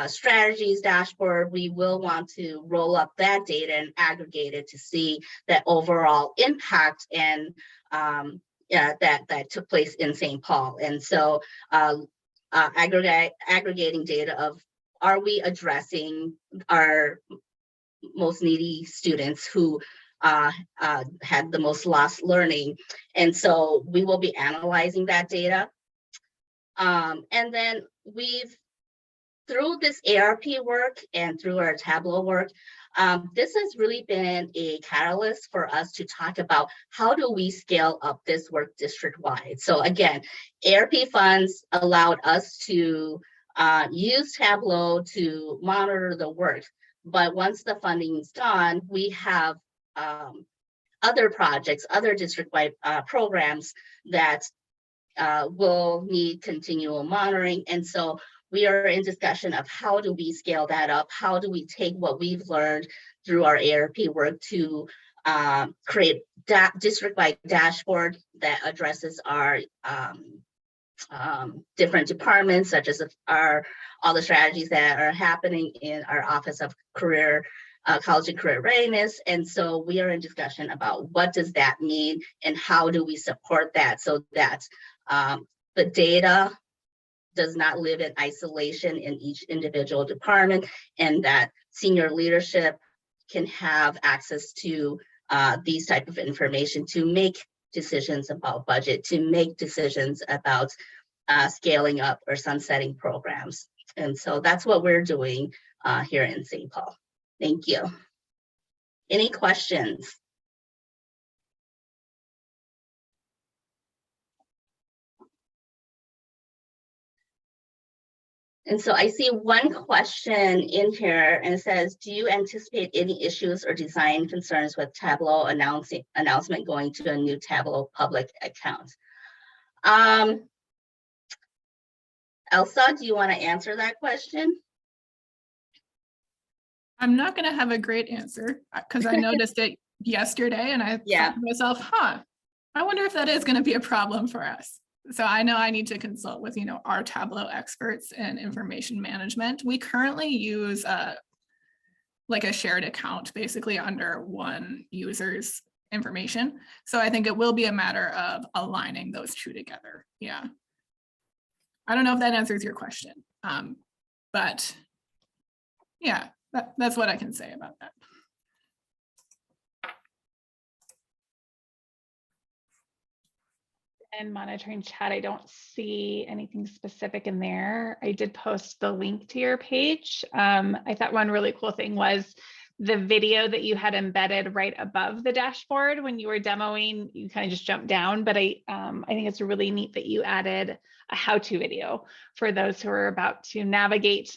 strategies dashboard, we will want to roll up that data and aggregate it to see that overall impact and that took place in St. Paul. And so aggregating data of are we addressing our most needy students who had the most lost learning? And so we will be analyzing that data. And then through this ARP work and through our Tableau work, this has really been a catalyst for us to talk about how do we scale up this work district-wide. So again, ARP funds allowed us to use Tableau to monitor the work. But once the funding is gone, we have other projects, other district-wide programs that will need continual monitoring. And so we are in discussion of how do we scale that up? How do we take what we've learned through our ARP work to create that district-wide dashboard that addresses our different departments, such as all the strategies that are happening in our Office of College and Career Readiness. And so we are in discussion about what does that mean and how do we support that so that the data does not live in isolation in each individual department, and that senior leadership can have access to these type of information to make decisions about budget, to make decisions about scaling up or sunsetting programs. And so that's what we're doing here in St. Paul. Thank you. Any questions? And so I see one question in here, and it says, do you anticipate any issues or design concerns with Tableau announcement going to a new Tableau public account? Elsa, do you want to answer that question? I'm not going to have a great answer because I noticed it yesterday and I thought to myself, I wonder if that is going to be a problem for us. So I know I need to consult with, our Tableau experts in information management. We currently use like a shared account basically under one user's information. So I think it will be a matter of aligning those two together. Yeah. I don't know if that answers your question, but yeah, that's what I can say about that. And monitoring chat, I don't see anything specific in there. I did post the link to your page. I thought one really cool thing was the video that you had embedded right above the dashboard when you were demoing. You kind of just jumped down, but I think it's really neat that you added a how-to video for those who are about to navigate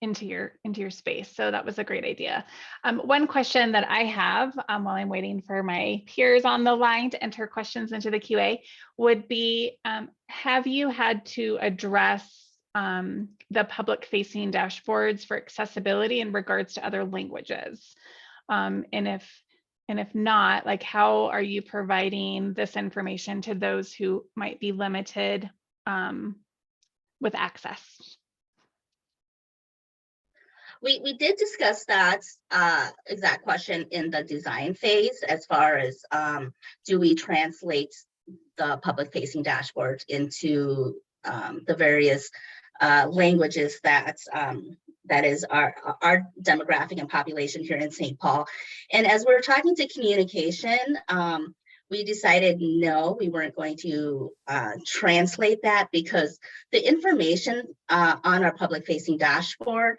into your space. So that was a great idea. One question that I have while I'm waiting for my peers on the line to enter questions into the QA would be, have you had to address the public facing dashboards for accessibility in regards to other languages? And if not, like, how are you providing this information to those who might be limited with access? We did discuss that exact question in the design phase, as far as do we translate the public facing dashboard into the various languages that is our demographic and population here in St. Paul. And as we're talking to communication, we decided no, we weren't going to translate that, because the information on our public facing dashboard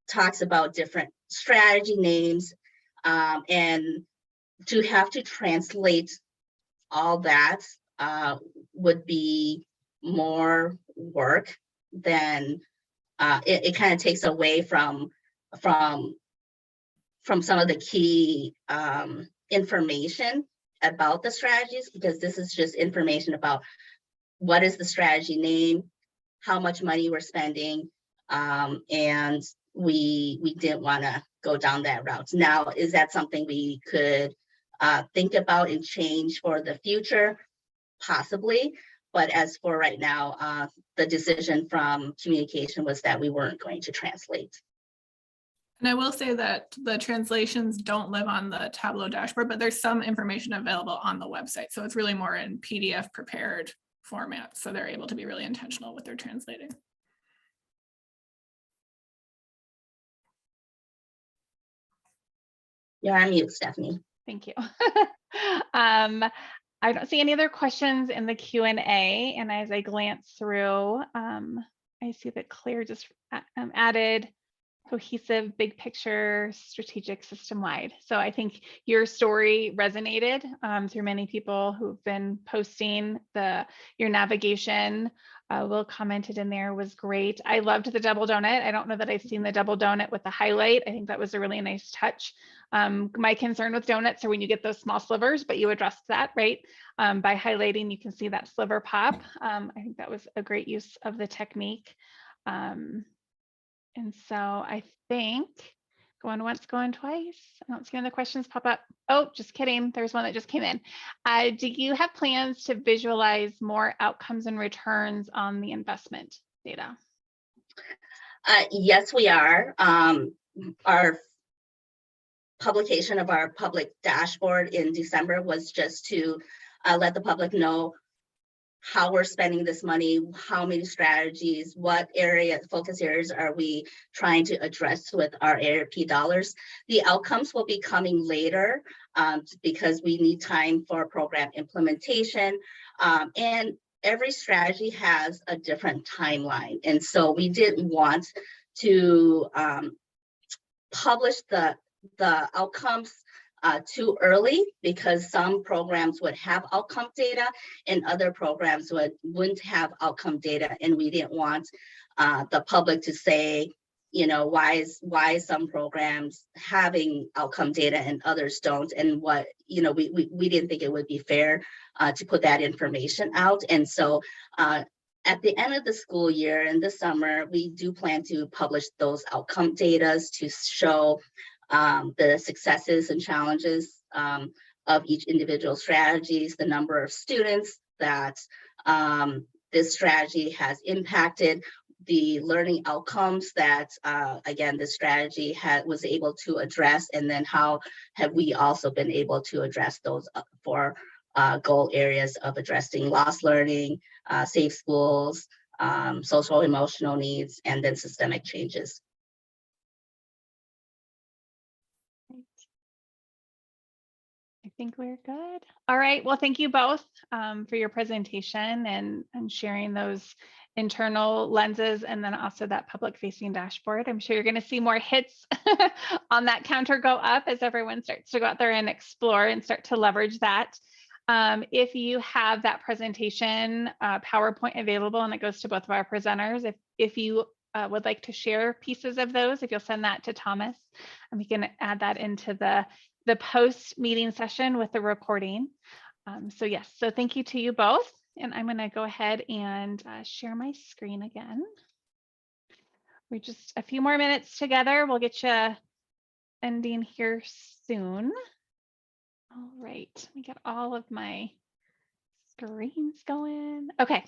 talks about different strategy names, and to have to translate all that would be more work than it kind of takes away from some of the key information about the strategies, because this is just information about what is the strategy name, how much money we're spending, and we didn't want to go down that route. Now, is that something we could think about and change for the future? Possibly, but as for right now, the decision from communication was that we weren't going to translate. And I will say that the translations don't live on the Tableau dashboard, but there's some information available on the website. So it's really more in PDF prepared format. So they're able to be really intentional with their translating. You're on mute, Stephanie. Thank you. I don't see any other questions in the Q&A, and as I glance through, I see that Claire just added cohesive, big picture, strategic, system-wide. So I think your story resonated through many people who've been posting. Your navigation, Will commented in there, was great. I loved the double donut. I don't know that I've seen the double donut with the highlight. I think that was a really nice touch. My concern with donuts are when you get those small slivers, but you addressed that, right? By highlighting, you can see that sliver pop. I think that was a great use of the technique. And so I think going once, going twice. I don't see any other questions pop up. Oh, just kidding. There's one that just came in. Do you have plans to visualize more outcomes and returns on the investment data? Yes, we are. Our publication of our public dashboard in December was just to let the public know how we're spending this money, how many strategies, what focus areas are we trying to address with our ARP dollars. The outcomes will be coming later because we need time for program implementation. And every strategy has a different timeline. And so we didn't want to publish the outcomes too early, because some programs would have outcome data and other programs wouldn't have outcome data, and we didn't want the public to say, you know, why some programs having outcome data and others don't, and what, you know, we didn't think it would be fair to put that information out. And so at the end of the school year in the summer, we do plan to publish those outcome data to show the successes and challenges of each individual strategies, the number of students that this strategy has impacted, the learning outcomes that, again, this strategy was able to address, and then how have we also been able to address those for goal areas of addressing lost learning, safe schools, social emotional needs, and then systemic changes. I think we're good. All right. Well, thank you both for your presentation and sharing those internal lenses, and then also that public facing dashboard. I'm sure you're going to see more hits on that counter go up as everyone starts to go out there and explore and start to leverage that. If you have that presentation PowerPoint available, and it goes to both of our presenters, if you would like to share pieces of those, if you'll send that to Thomas, and we can add that into the post meeting session with the recording. So yes, so thank you to you both. And I'm going to go ahead and share my screen again. We're just a few more minutes together. We'll get you ending here soon. All right, let me get all of my screens going. Okay,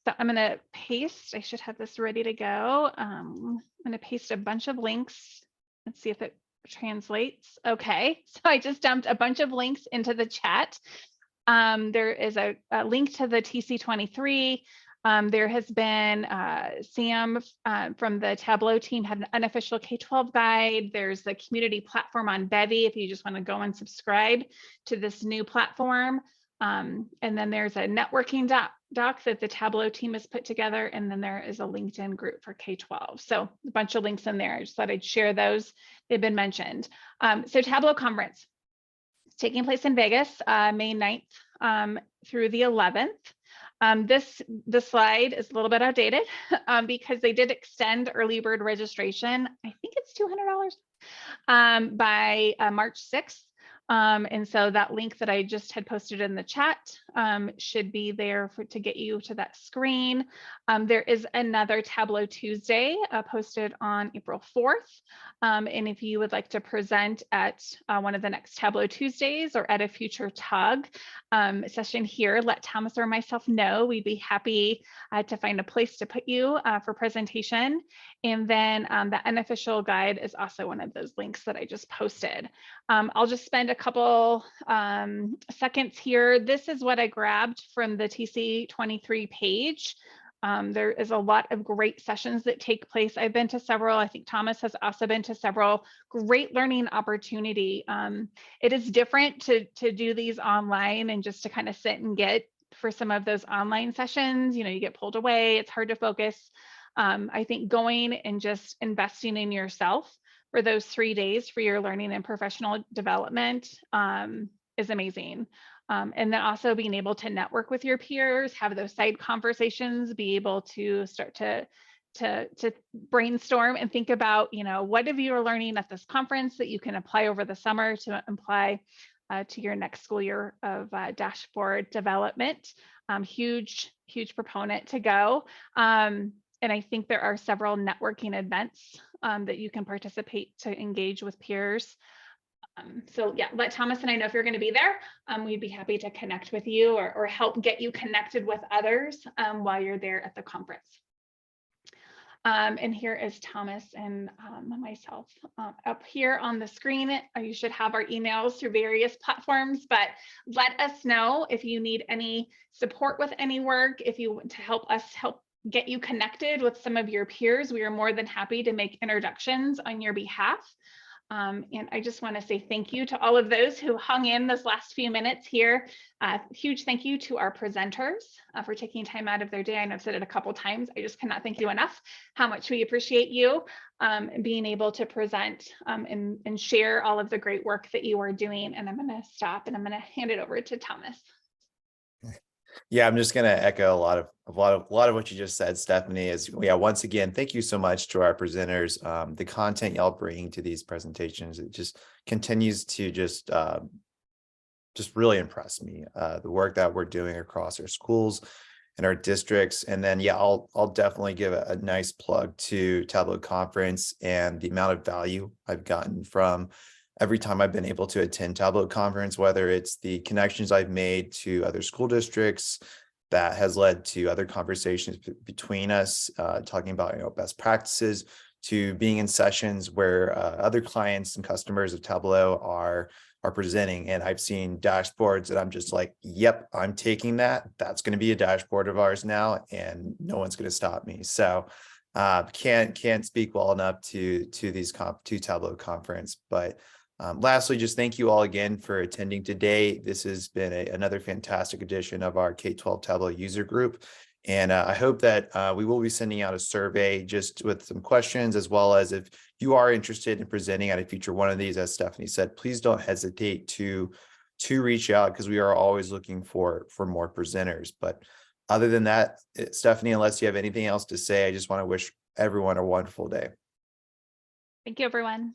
so I'm going to paste. I should have this ready to go. I'm going to paste a bunch of links. Let's see if it translates. Okay, so I just dumped a bunch of links into the chat. There is a link to the TC23. There has been Sam from the Tableau team had an unofficial K-12 guide. There's the community platform on Bevy if you just want to go and subscribe to this new platform. And then there's a networking doc that the Tableau team has put together. And then there is a LinkedIn group for K-12. So a bunch of links in there. I just thought I'd share those. They've been mentioned. So Tableau conference. It's taking place in Vegas, May 9th through the 11th. This slide is a little bit outdated because they did extend early bird registration. I think it's $200 by March 6th. And so that link that I just had posted in the chat should be there to get you to that screen. There is another Tableau Tuesday posted on April 4th. And if you would like to present at one of the next Tableau Tuesdays or at a future TUG session here, let Thomas or myself know. We'd be happy to find a place to put you for presentation. And then the unofficial guide is also one of those links that I just posted. I'll just spend a couple seconds here. This is what I grabbed from the TC23 page. There is a lot of great sessions that take place. I've been to several. I think Thomas has also been to several. Great learning opportunity. It is different to do these online and just to kind of sit and get for some of those online sessions. You get pulled away. It's hard to focus. I think going and just investing in yourself for those 3 days for your learning and professional development is amazing. And then also being able to network with your peers, have those side conversations, be able to start to brainstorm and think about, what have you learning at this conference that you can apply over the summer to apply to your next school year of dashboard development. Huge proponent to go. And I think there are several networking events that you can participate to engage with peers. So yeah, let Thomas and I know if you're going to be there. We'd be happy to connect with you or help get you connected with others while you're there at the conference. And here is Thomas and myself up here on the screen. You should have our emails through various platforms, but let us know if you need any support with any work, if you want to help get you connected with some of your peers. We are more than happy to make introductions on your behalf. And I just want to say thank you to all of those who hung in this last few minutes here. Huge thank you to our presenters for taking time out of their day. I know I've said it a couple times. I just cannot thank you enough how much we appreciate you being able to present and share all of the great work that you are doing. And I'm going to stop and I'm going to hand it over to Thomas. Yeah, I'm just going to echo a lot of what you just said, Stephanie. Once again, thank you so much to our presenters. The content y'all bring to these presentations, it just continues to just really impress me. The work that we're doing across our schools and our districts. And then, yeah, I'll definitely give a nice plug to Tableau Conference and the amount of value I've gotten from every time I've been able to attend Tableau Conference, whether it's the connections I've made to other school districts that has led to other conversations between us, talking about best practices, to being in sessions where other clients and customers of Tableau are presenting. And I've seen dashboards that I'm just like, yep, I'm taking that. That's going to be a dashboard of ours now, and no one's going to stop me. So can't speak well enough to Tableau Conference. But lastly, just thank you all again for attending today. This has been another fantastic edition of our K-12 Tableau user group. And I hope that we will be sending out a survey just with some questions, as well as if you are interested in presenting at a future one of these, as Stephanie said, please don't hesitate to reach out, because we are always looking for more presenters. But other than that, Stephanie, unless you have anything else to say, I just want to wish everyone a wonderful day. Thank you, everyone.